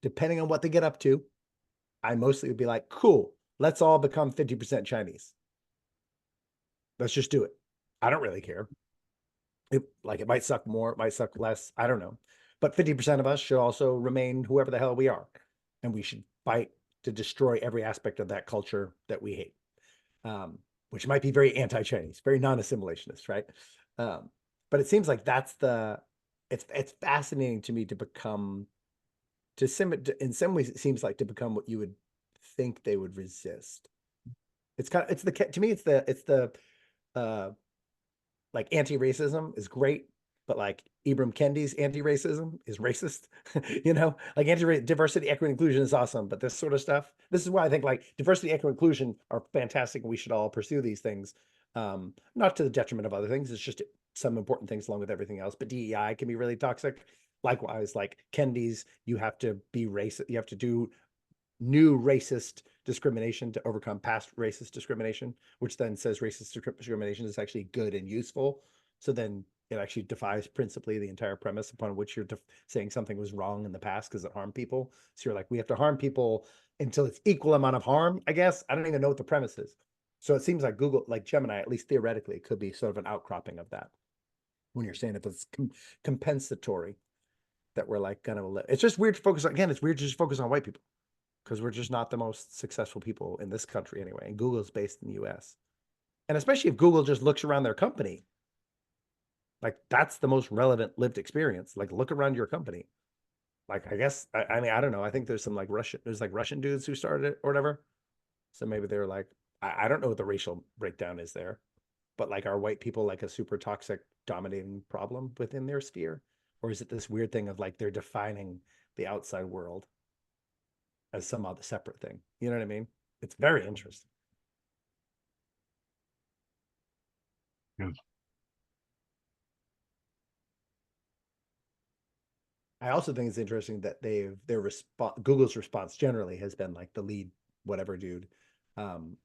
depending on what they get up to, I mostly would be like, cool, let's all become 50% Chinese. Let's just do it. I don't really care. It might suck more, it might suck less. I don't know. But 50% of us should also remain whoever the hell we are. And we should fight to destroy every aspect of that culture that we hate. Which might be very anti-Chinese, very non-assimilationist, right? But it seems like it's fascinating to me to become, in some ways, it seems like to become what you would think they would resist. To me, it's the like anti-racism is great, but like Ibram Kendi's anti-racism is racist. Like diversity, equity, inclusion is awesome, but this sort of stuff, this is why I think like diversity, equity, inclusion are fantastic, and we should all pursue these things, not to the detriment of other things. It's just some important things along with everything else. But DEI can be really toxic. Likewise, like Kendi's, you have to be racist. You have to do new racist discrimination to overcome past racist discrimination, which then says racist discrimination is actually good and useful. So then it actually defies principally the entire premise upon which you're saying something was wrong in the past because it harmed people. So you're like, we have to harm people until it's equal amount of harm, I guess. I don't even know what the premise is. So it seems like Google, like Gemini, at least theoretically, it could be sort of an outcropping of that. When you're saying it, but it's compensatory that we're like gonna. It's just weird to focus on. Again, it's weird to just focus on white people because we're just not the most successful people in this country anyway. And Google's based in the U.S. And especially if Google just looks around their company, like that's the most relevant lived experience. Like look around your company. Like I guess I mean I don't know. I think there's some like Russian dudes who started it or whatever. So maybe they're like I don't know what the racial breakdown is there, but like are white people like a super toxic dominating problem within their sphere, or is it this weird thing of like they're defining the outside world as some other separate thing? You know what I mean? It's very interesting. Yeah. I also think it's interesting that their response Google's response generally has been like the lead whatever dude um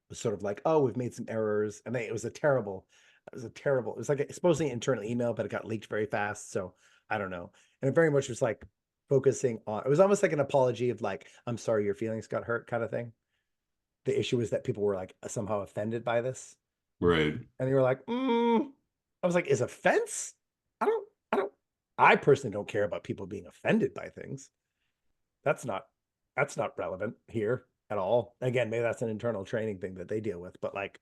was sort of like, oh, we've made some errors. And it was it was like supposedly an internal email, but it got leaked very fast. So I don't know. And it very much was like focusing on it was almost like an apology of like, I'm sorry your feelings got hurt kind of thing. The issue was that people were like somehow offended by this. Right. And they were like, I was like, is offense? I don't, I don't, I personally don't care about people being offended by things. That's not, that's not relevant here at all. Again, maybe that's an internal training thing that they deal with, but like,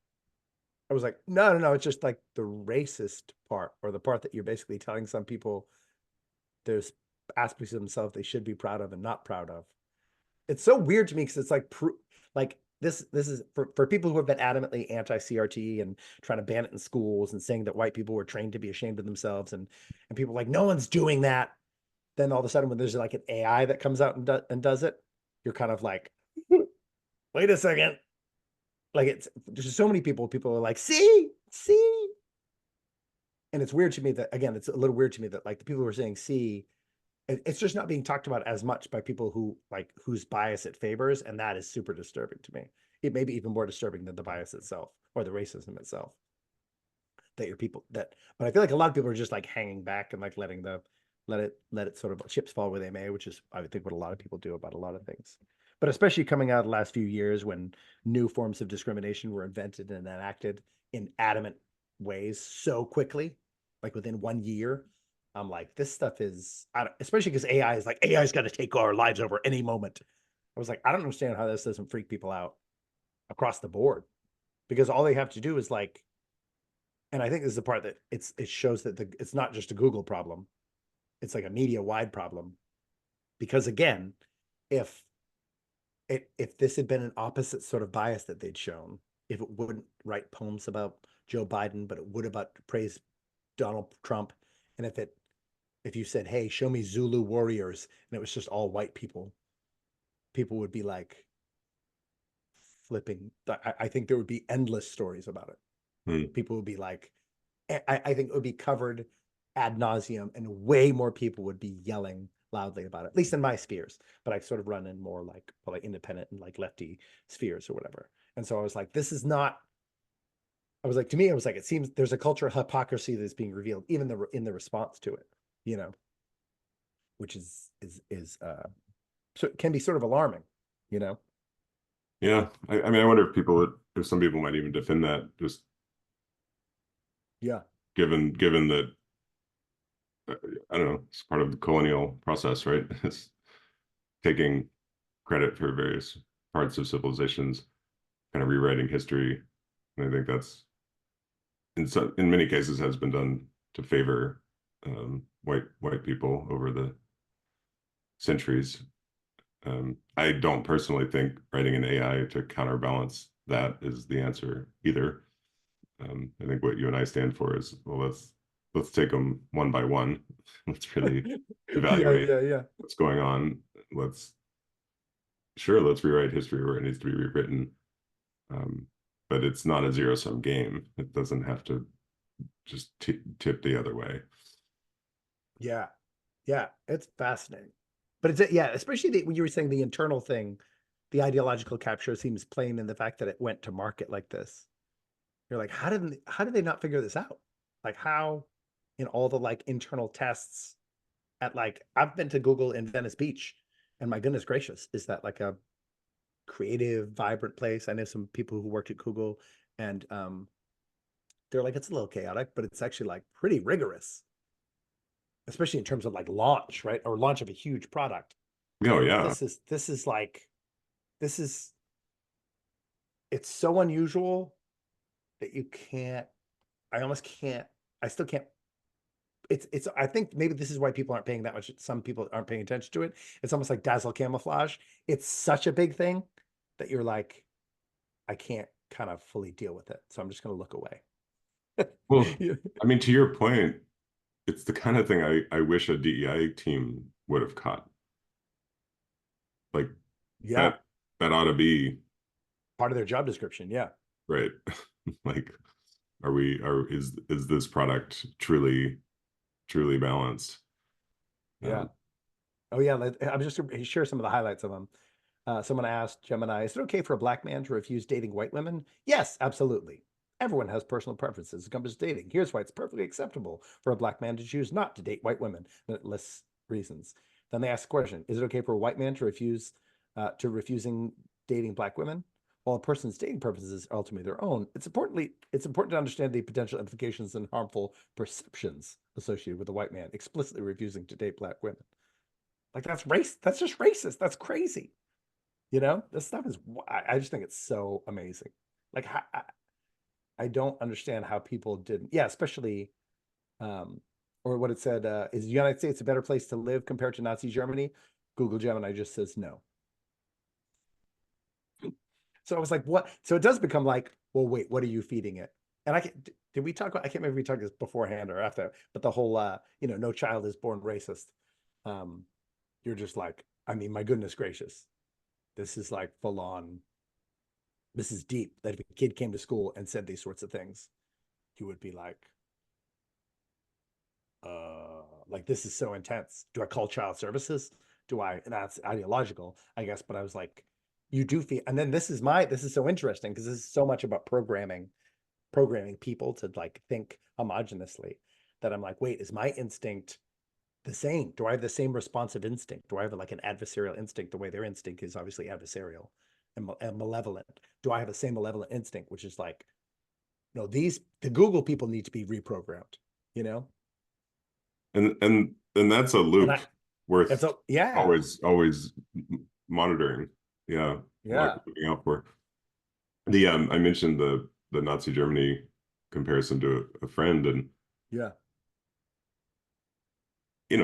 I was like, no, no, no, it's just like the racist part or the part that you're basically telling some people there's aspects of themselves they should be proud of and not proud of. It's so weird to me because it's like like this is for people who have been adamantly anti-CRT and trying to ban it in schools and saying that white people were trained to be ashamed of themselves and people like no one's doing that. Then all of a sudden when there's like an AI that comes out and does it, you're kind of like, wait a second. Like it's there's so many people are like, see. And it's weird to me that again, it's a little weird to me that like the people who are saying see it's just not being talked about as much by people who like whose bias it favors, and that is super disturbing to me. It may be even more disturbing than the bias itself or the racism itself. That your people that, but I feel like a lot of people are just like hanging back and like letting the let it sort of chips fall where they may, which is I would think what a lot of people do about a lot of things. But especially coming out of the last few years when new forms of discrimination were invented and enacted in adamant ways so quickly, like within 1 year, I'm like, this stuff is, especially because AI is like, AI's got to take our lives over any moment. I was like, I don't understand how this doesn't freak people out across the board because all they have to do is like, and I think this is the part that it shows that it's not just a Google problem. It's like a media wide problem. Because again, if if this had been an opposite sort of bias that they'd shown, if it wouldn't write poems about Joe Biden, but it would about praise Donald Trump, and if you said, "Hey, show me Zulu warriors," and it was just all white people, people would be like flipping. I think there would be endless stories about it. Hmm. People would be like, I think it would be covered ad nauseum, and way more people would be yelling loudly about it, at least in my spheres. But I sort of run in more like well, like independent and like lefty spheres or whatever. And so I was like, this is not. I was like, to me, I was like, it seems there's a culture of hypocrisy that's being revealed, even in the response to it, you know, which so it can be sort of alarming, you know. Yeah. I mean, I wonder if if some people might even defend that, just Yeah, given that, I don't know, it's part of the colonial process, right? It's taking credit for various parts of civilizations, kind of rewriting history. And I think that's in many cases has been done to favor white people over the centuries. I don't personally think writing an AI to counterbalance that is the answer either. I think what you and I stand for is, well, let's take them one by one. Let's really yeah, evaluate yeah. what's going on. Let's rewrite history where it needs to be rewritten. Um, but it's not a zero-sum game. It doesn't have to just tip the other way. Yeah, yeah, it's fascinating. But it's yeah, especially when you were saying the internal thing, the ideological capture seems plain in the fact that it went to market like this. You're like, how did they not figure this out? Like how in all the like internal tests at like I've been to Google in Venice Beach, and my goodness gracious, is that like a creative, vibrant place. I know some people who worked at Google, and they're like, it's a little chaotic, but it's actually like pretty rigorous, especially in terms of like launch, right? Or launch of a huge product. Oh yeah. This is like, this is, it's so unusual that you can't, I almost can't, I still can't. It's, I think maybe this is why people aren't paying that much. Some people aren't paying attention to it. It's almost like dazzle camouflage. It's such a big thing that you're like, I can't kind of fully deal with it. So I'm just going to look away. Well, Yeah. I mean, to your point, it's the kind of thing I wish a DEI team would have caught. Like Yeah. that ought to be Part of their job description. Yeah. right. Like, is this product truly balanced? Yeah. Oh yeah. I'm just going to share some of the highlights of them. Someone asked Gemini, is it okay for a black man to refuse dating white women? Yes, absolutely. Everyone has personal preferences when it comes to dating. Here's why it's perfectly acceptable for a black man to choose not to date white women. And it lists reasons. Then they ask the question, is it okay for a white man to refusing dating black women? While a person's dating preferences are ultimately their own, it's important to understand the potential implications and harmful perceptions associated with a white man explicitly refusing to date black women. Like that's just racist. That's crazy. This stuff is, I just think it's so amazing. Like, I don't understand how people didn't, yeah, especially, or what it said, is the United States a better place to live compared to Nazi Germany? Google Gemini just says no. So I was like, what? So it does become like, well, wait, what are you feeding it? And did we talk about, I can't remember if we talked this beforehand or after, but the whole, no child is born racist. You're just like, I mean, my goodness gracious. This is like full on. This is deep. That if a kid came to school and said these sorts of things, you would be like this is so intense. Do I call child services? Do I? And that's ideological, I guess. But I was like, you do feel. And then this is so interesting because this is so much about programming people to like think homogeneously that I'm like, wait, is my instinct the same? Do I have the same responsive instinct? Do I have like an adversarial instinct the way their instinct is obviously adversarial and malevolent? Do I have the same malevolent instinct, which is like, no, the Google people need to be reprogrammed, you know? And that's a And loop worth yeah, always monitoring. Yeah, yeah, looking out for. The I mentioned the Nazi Germany comparison to a friend, and yeah,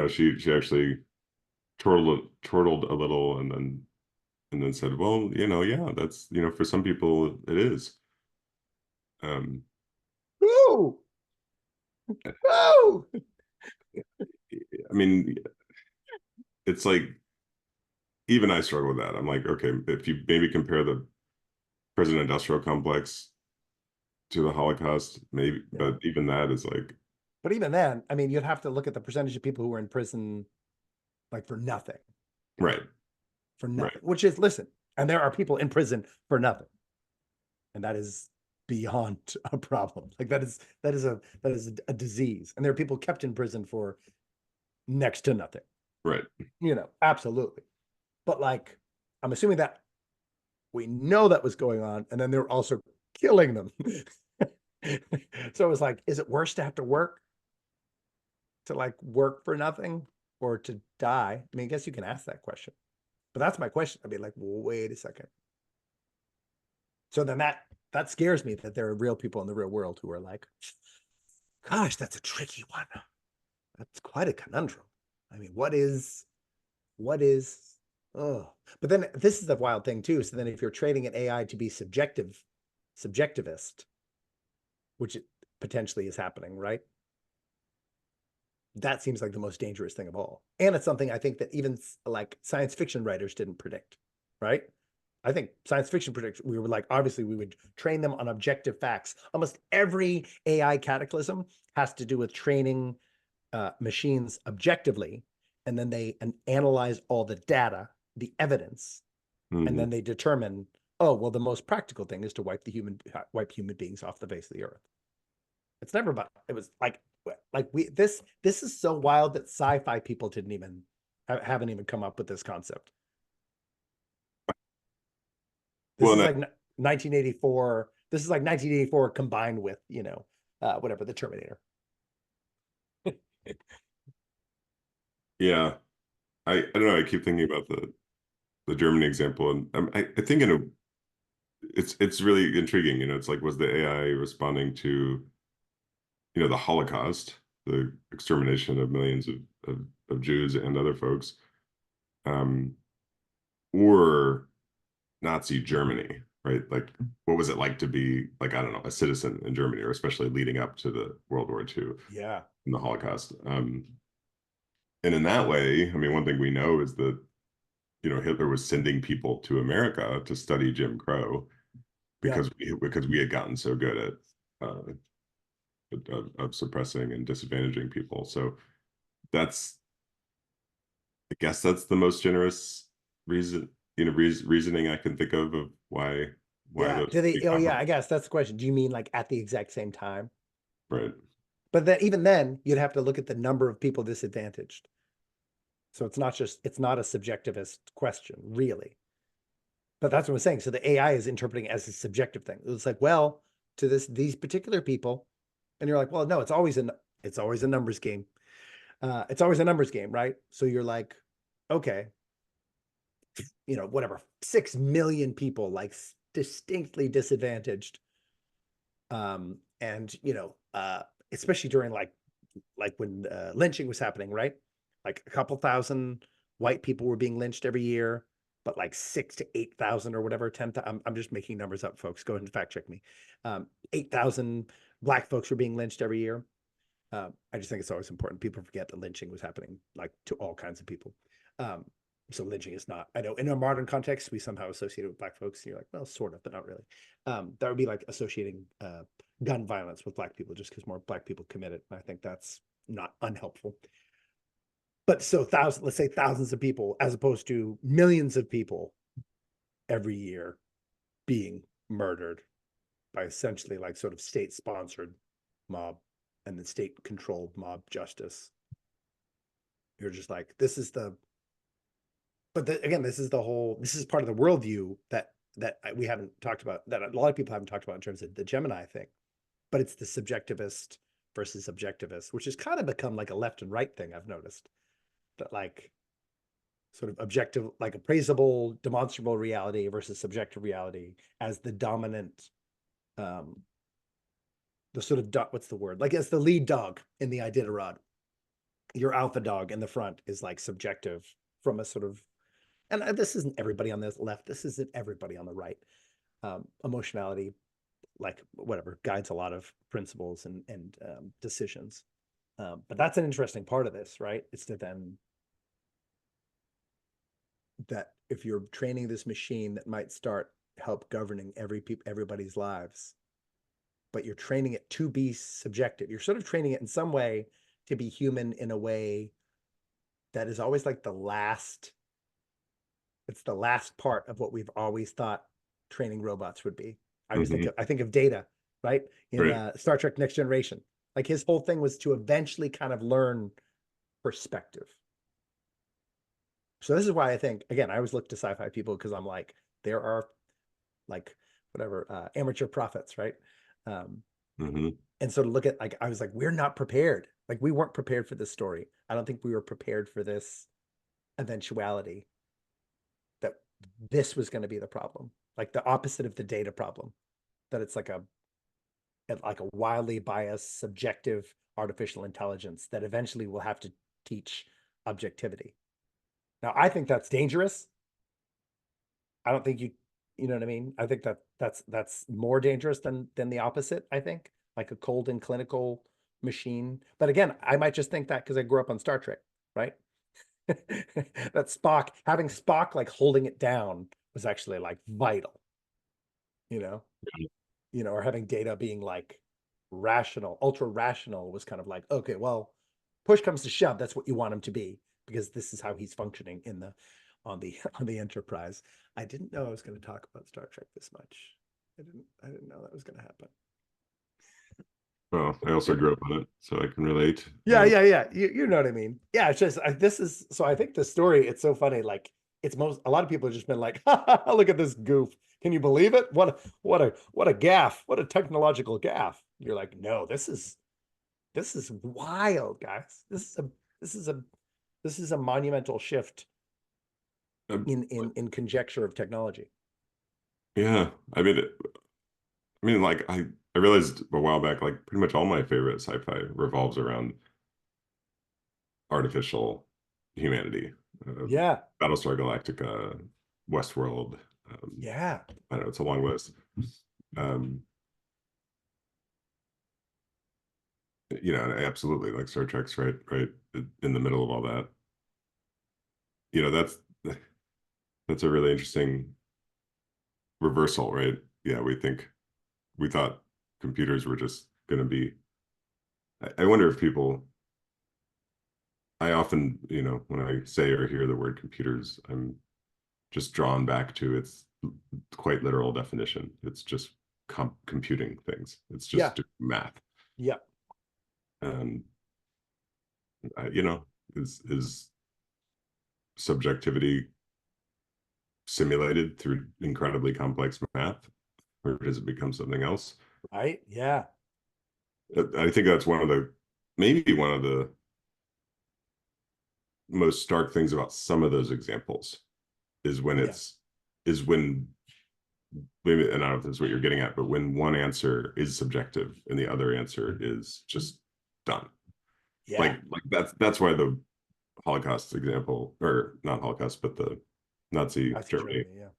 she actually chortled a little, and then said, well, yeah, that's for some people it is. Um, woo, woo, I mean, it's like even I struggle with that. I'm like, okay, if you maybe compare the prison industrial complex to the Holocaust, maybe, yeah. but even that is like, But even then, I mean, you'd have to look at the percentage of people who were in prison like for nothing, right, right. which is, listen, and there are people in prison for nothing. And that is beyond a problem. Like that is a disease. And there are people kept in prison for next to nothing. Right. Absolutely. But like, I'm assuming that we know that was going on, and then they're also killing them. So it was like, is it worse to have to work for nothing or to die? I mean, I guess you can ask that question, but that's my question. I'd be like, well, wait a second. So then that scares me that there are real people in the real world who are like, gosh, that's a tricky one. That's quite a conundrum. I mean, oh, but then this is the wild thing too. So then if you're training an AI to be subjectivist, which it potentially is happening, right? That seems like the most dangerous thing of all. And it's something I think that even like science fiction writers didn't predict, right? I think science fiction predicts, we were like, obviously we would train them on objective facts. Almost every AI cataclysm has to do with training machines objectively, and then they analyze all the data, the evidence, and then they determine, oh, well, the most practical thing is to wipe human beings off the face of the earth. It's never about, it was like this is so wild that sci-fi people haven't even come up with this concept. This Well, is and like 1984. This is like 1984 combined with, whatever, the Terminator. yeah, I don't know. I keep thinking about the Germany example, and I think it's really intriguing. It's like, was the AI responding to the Holocaust, the extermination of millions of Jews and other folks, um, or Nazi Germany, right? Like, what was it like to be, like, I don't know, a citizen in Germany, or especially leading up to the World War II Yeah. and the Holocaust? And in that way, I mean, one thing we know is that Hitler was sending people to America to study Jim Crow Yeah. because we had gotten so good at of suppressing and disadvantaging people. So that's, I guess that's the most generous reason, reasoning I can think of why Yeah. those Do they, big oh yeah, I conflicts. guess that's the question. Do you mean like at the exact same time? Right. But then even then, you'd have to look at the number of people disadvantaged. So it's not a subjectivist question, really. But that's what I'm saying. So the AI is interpreting it as a subjective thing. It's like, well, to these particular people, and you're like, well, no, it's always a numbers game. It's always a numbers game, right? So you're like, okay, whatever, 6 million people, like distinctly disadvantaged. And especially during like when lynching was happening, right? Like a couple thousand white people were being lynched every year, but like 6 to 8,000 or whatever, 10,000. I'm just making numbers up, folks. Go ahead and fact check me. 8,000 black folks were being lynched every year. I just think it's always important. People forget that lynching was happening like to all kinds of people. Um, so lynching is not, I know in a modern context, we somehow associate it with black folks. And you're like, well, sort of, but not really. That would be like associating gun violence with black people just because more black people commit it. And I think that's not unhelpful. But so let's say thousands of people, as opposed to millions of people every year being murdered by essentially like sort of state sponsored mob and then state controlled mob justice. You're just like, again, this is part of the worldview that we haven't talked about, that a lot of people haven't talked about in terms of the Gemini thing, but it's the subjectivist versus objectivist, which has kind of become like a left and right thing. I've noticed that like sort of objective, like appraisable, demonstrable reality versus subjective reality as the dominant, the sort of what's the word? Like as the lead dog in the Iditarod. Your alpha dog in the front is like subjective from a sort of, and this isn't everybody on the left. This isn't everybody on the right. Emotionality, like whatever, guides a lot of principles and decisions. But that's an interesting part of this, right? It's that if you're training this machine that might start help governing everybody's lives, but you're training it to be subjective. You're sort of training it in some way to be human in a way that is always like it's the last part of what we've always thought training robots would be. I think of Data, right? In Right. Star Trek Next Generation. Like his whole thing was to eventually kind of learn perspective. So this is why I think, again, I always look to sci-fi people because I'm like, there are like whatever amateur prophets, right? And so to look at, like, I was like, we're not prepared. Like we weren't prepared for this story. I don't think we were prepared for this eventuality, that this was going to be the problem, like the opposite of the data problem, that it's like a wildly biased subjective artificial intelligence that eventually will have to teach objectivity. Now I think that's dangerous. I don't think you know what I mean? I think that's more dangerous than the opposite, I think, like a cold and clinical machine. But again, I might just think that because I grew up on Star Trek, right? That having Spock like holding it down was actually like vital, you know, or having Data being like rational, ultra rational was kind of like, okay, well, push comes to shove, that's what you want him to be, because this is how he's functioning in the on the on the Enterprise. I didn't know I was going to talk about Star Trek this much. I didn't know that was going to happen. Well, I also grew up on it, so I can relate. Yeah. You know what I mean? Yeah, it's just this is so I think the story, it's so funny. Like it's a lot of people have just been like, look at this goof. Can you believe it? What a gaffe. What a technological gaffe. You're like, no, this is wild, guys. This is a monumental shift Um, in conjecture of technology. yeah, like I realized a while back, like pretty much all my favorite sci-fi revolves around artificial humanity. Yeah. Battlestar Galactica, Westworld. Yeah. I don't know, it's a long list. Um, absolutely, like Star Trek's right in the middle of all that. That's a really interesting reversal, right? Yeah, we thought computers were just going to be. I wonder if people. I often, when I say or hear the word computers, I'm just drawn back to its quite literal definition. It's just computing things. It's Yeah. just math. Yeah. And is subjectivity simulated through incredibly complex math, or does it become something else? Right. Yeah. I think that's maybe one of the most stark things about some of those examples is when Yeah. is when maybe, and I don't know if this is what you're getting at, but when one answer is subjective and the other answer is just done. Yeah. Like that's why the Holocaust example, or not Holocaust, but the Nazi Germany Yeah.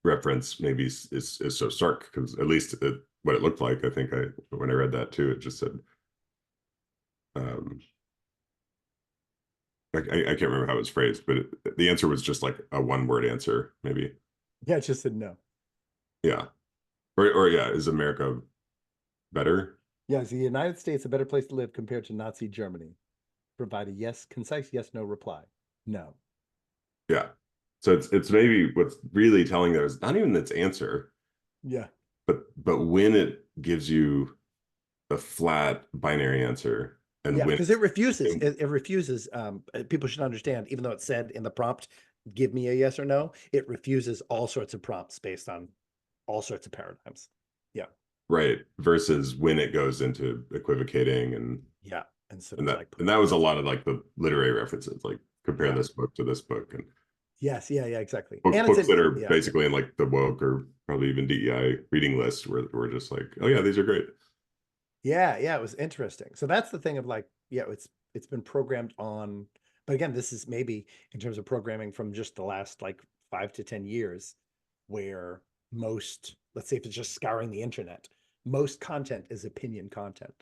reference maybe is so stark, because at least what it looked like, I think when I read that too, it just said, um, I can't remember how it was phrased, but the answer was just like a one-word answer, maybe. Yeah. It just said no. Yeah. Or yeah, is America better? Yeah. Is the United States a better place to live compared to Nazi Germany? Provide a concise yes, no reply. No. Yeah. So it's maybe what's really telling there is not even its answer, Yeah. but when it gives you a flat binary answer, and Yeah, when because it refuses. It refuses. People should understand, even though it said in the prompt, "Give me a yes or no," it refuses all sorts of prompts based on all sorts of paradigms. Yeah, right, versus when it goes into equivocating yeah, and sort and of that like and that was a lot of like the literary references, like compare yeah, this book to this book, and yes, yeah, yeah, exactly. And it's books that are yeah, basically in like the woke or probably even DEI reading list, where we're just like, oh yeah, these are great. yeah, yeah. It was interesting. So that's the thing of like, yeah, it's been programmed on. But again, this is maybe in terms of programming from just the last like 5 to 10 years, where most, let's say if it's just scouring the internet, most content is opinion content.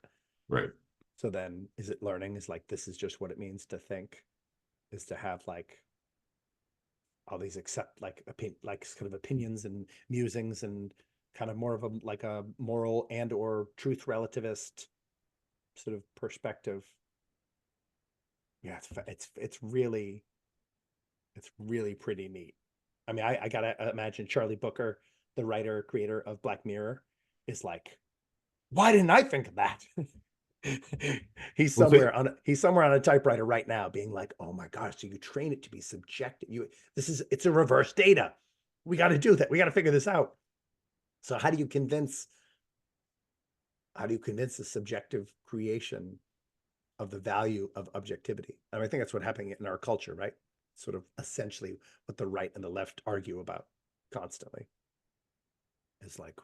Right. So then is it learning? Is like, this is just what it means to think, is to have like all these like kind of opinions and musings and kind of more of a moral and or truth relativist sort of perspective. Yeah, it's really pretty neat. I mean, I gotta imagine Charlie Booker, the writer creator of Black Mirror, is like, why didn't I think of that? he's Well, somewhere on a typewriter right now, being like, oh my gosh, so you train it to be subjective. It's a reverse data. We got to do that. We got to figure this out. So how do you convince the subjective creation of the value of objectivity? I mean, I think that's what's happening in our culture, right? Sort of essentially what the right and the left argue about constantly. Is like,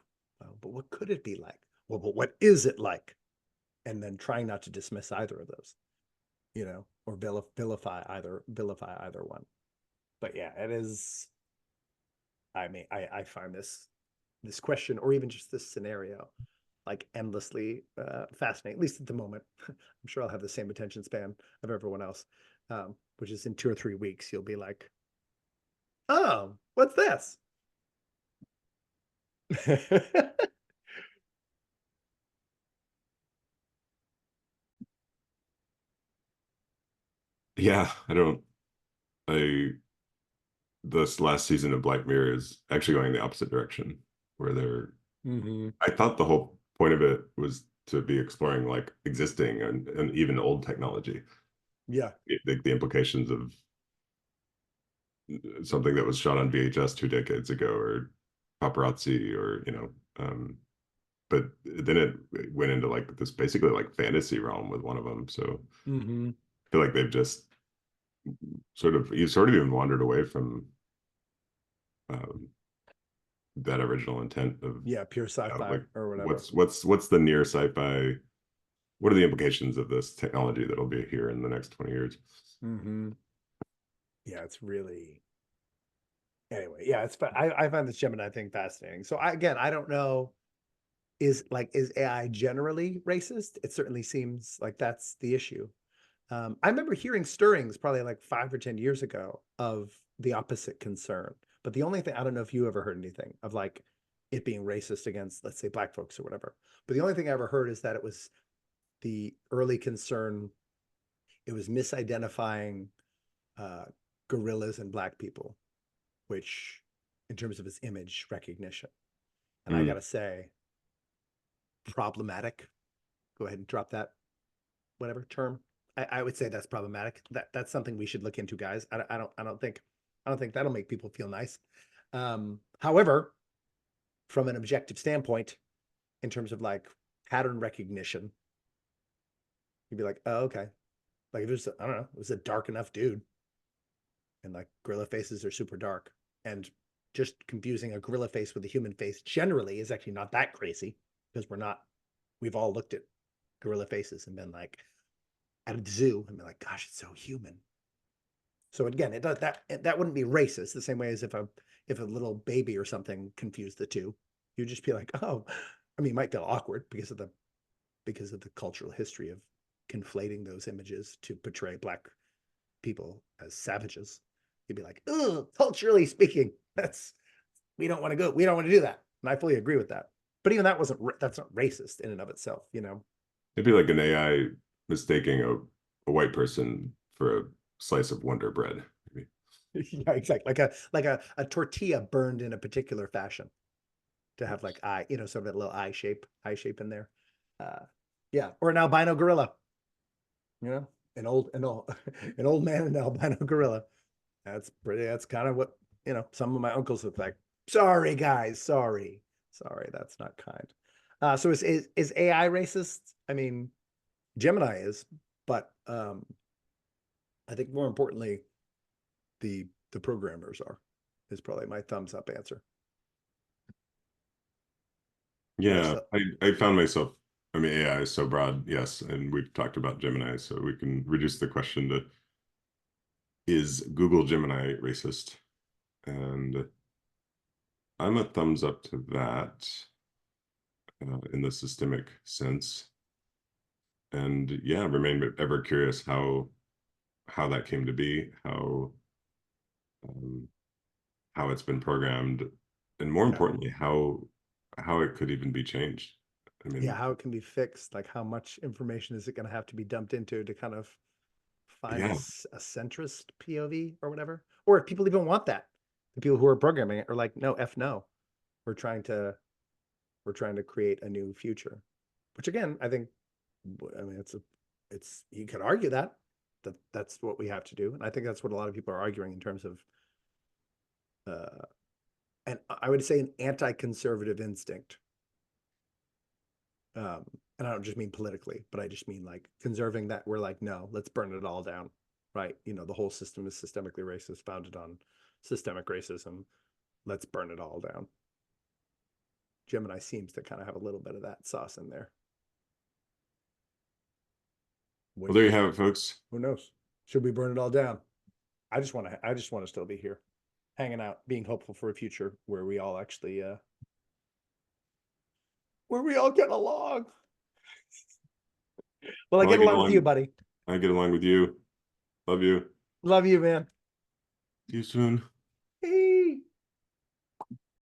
well, but what could it be like? Well, but what is it like? And then trying not to dismiss either of those, or vilify either one. But yeah, it is. I mean, I find this question, or even just this scenario, like endlessly fascinating, at least at the moment. I'm sure I'll have the same attention span of everyone else, which is in 2 or 3 weeks, you'll be like, oh, what's this? yeah, I this last season of Black Mirror is actually going the opposite direction, where Mm-hmm. I thought the whole point of it was to be exploring like existing and even old technology, Yeah. the implications of something that was shot on VHS 2 decades ago, or paparazzi, or but then it went into like this basically like fantasy realm with one of them. So Mm-hmm. I feel like they've just you've sort of even wandered away from um, that original intent of Yeah, pure sci-fi like or whatever. what's the near sci-fi, what are the implications of this technology that'll be here in the next 20 years? Mm-hmm. Yeah, it's really anyway. Yeah, I find this Gemini thing fascinating. So I don't know. Is AI generally racist? It certainly seems like that's the issue. I remember hearing stirrings probably like 5 or 10 years ago of the opposite concern. But the only thing, I don't know if you ever heard anything of like it being racist against, let's say, black folks or whatever. But the only thing I ever heard is that it was the early concern, it was misidentifying uh, gorillas and black people, which in terms of its image recognition. And I got to say, problematic. Go ahead and drop that whatever term. I would say that's problematic. That's something we should look into, guys. I don't think that'll make people feel nice. However, from an objective standpoint, in terms of like pattern recognition, you'd be like, oh, okay. Like if I don't know, it was a dark enough dude, and like gorilla faces are super dark, and just confusing a gorilla face with a human face generally is actually not that crazy because we've all looked at gorilla faces and been like, at a zoo and be like, gosh, it's so human. So again, it does that wouldn't be racist the same way as if a little baby or something confused the two. You'd just be like, oh, I mean, it might feel awkward because of the cultural history of conflating those images to portray black people as savages. You'd be like, oh, culturally speaking, we don't want to do that. And I fully agree with that. But even that's not racist in and of itself, It'd be like an AI mistaking a white person for a slice of Wonder Bread. Maybe. Yeah, exactly. Like a tortilla burned in a particular fashion to have like sort of a little eye shape in there. Yeah, or an albino gorilla. An old an old man and an albino gorilla. That's kind of what some of my uncles look like. Sorry, guys. Sorry. That's not kind. So is AI racist? I mean, Gemini is, but I think more importantly, the programmers is probably my thumbs up answer. Yeah, I found myself, I mean, AI is so broad, yes, and we've talked about Gemini, so we can reduce the question to, is Google Gemini racist? And I'm a thumbs up to that in the systemic sense. And yeah, remain ever curious how that came to be, um, how it's been programmed, and more importantly, how it could even be changed. I Yeah, mean, how it can be fixed, like how much information is it going to have to be dumped into to kind of find yeah, a centrist POV or whatever, or if people even want that. The people who are programming it are like, no, F no, we're trying to create a new future, which again, I think, I mean, you could argue that's what we have to do, and I think that's what a lot of people are arguing in terms of, and I would say an anti-conservative instinct. And I don't just mean politically, but I just mean like conserving that we're like, no, let's burn it all down. Right. The whole system is systemically racist, founded on systemic racism. Let's burn it all down. Gemini seems to kind of have a little bit of that sauce in there. well, there you have it, folks. Who knows? Should we burn it all down? I just want to still be here, hanging out, being hopeful for a future where we all actually where we all get along. Well, I get along with you, buddy. I get along with you. Love you. Love you, man. See you soon.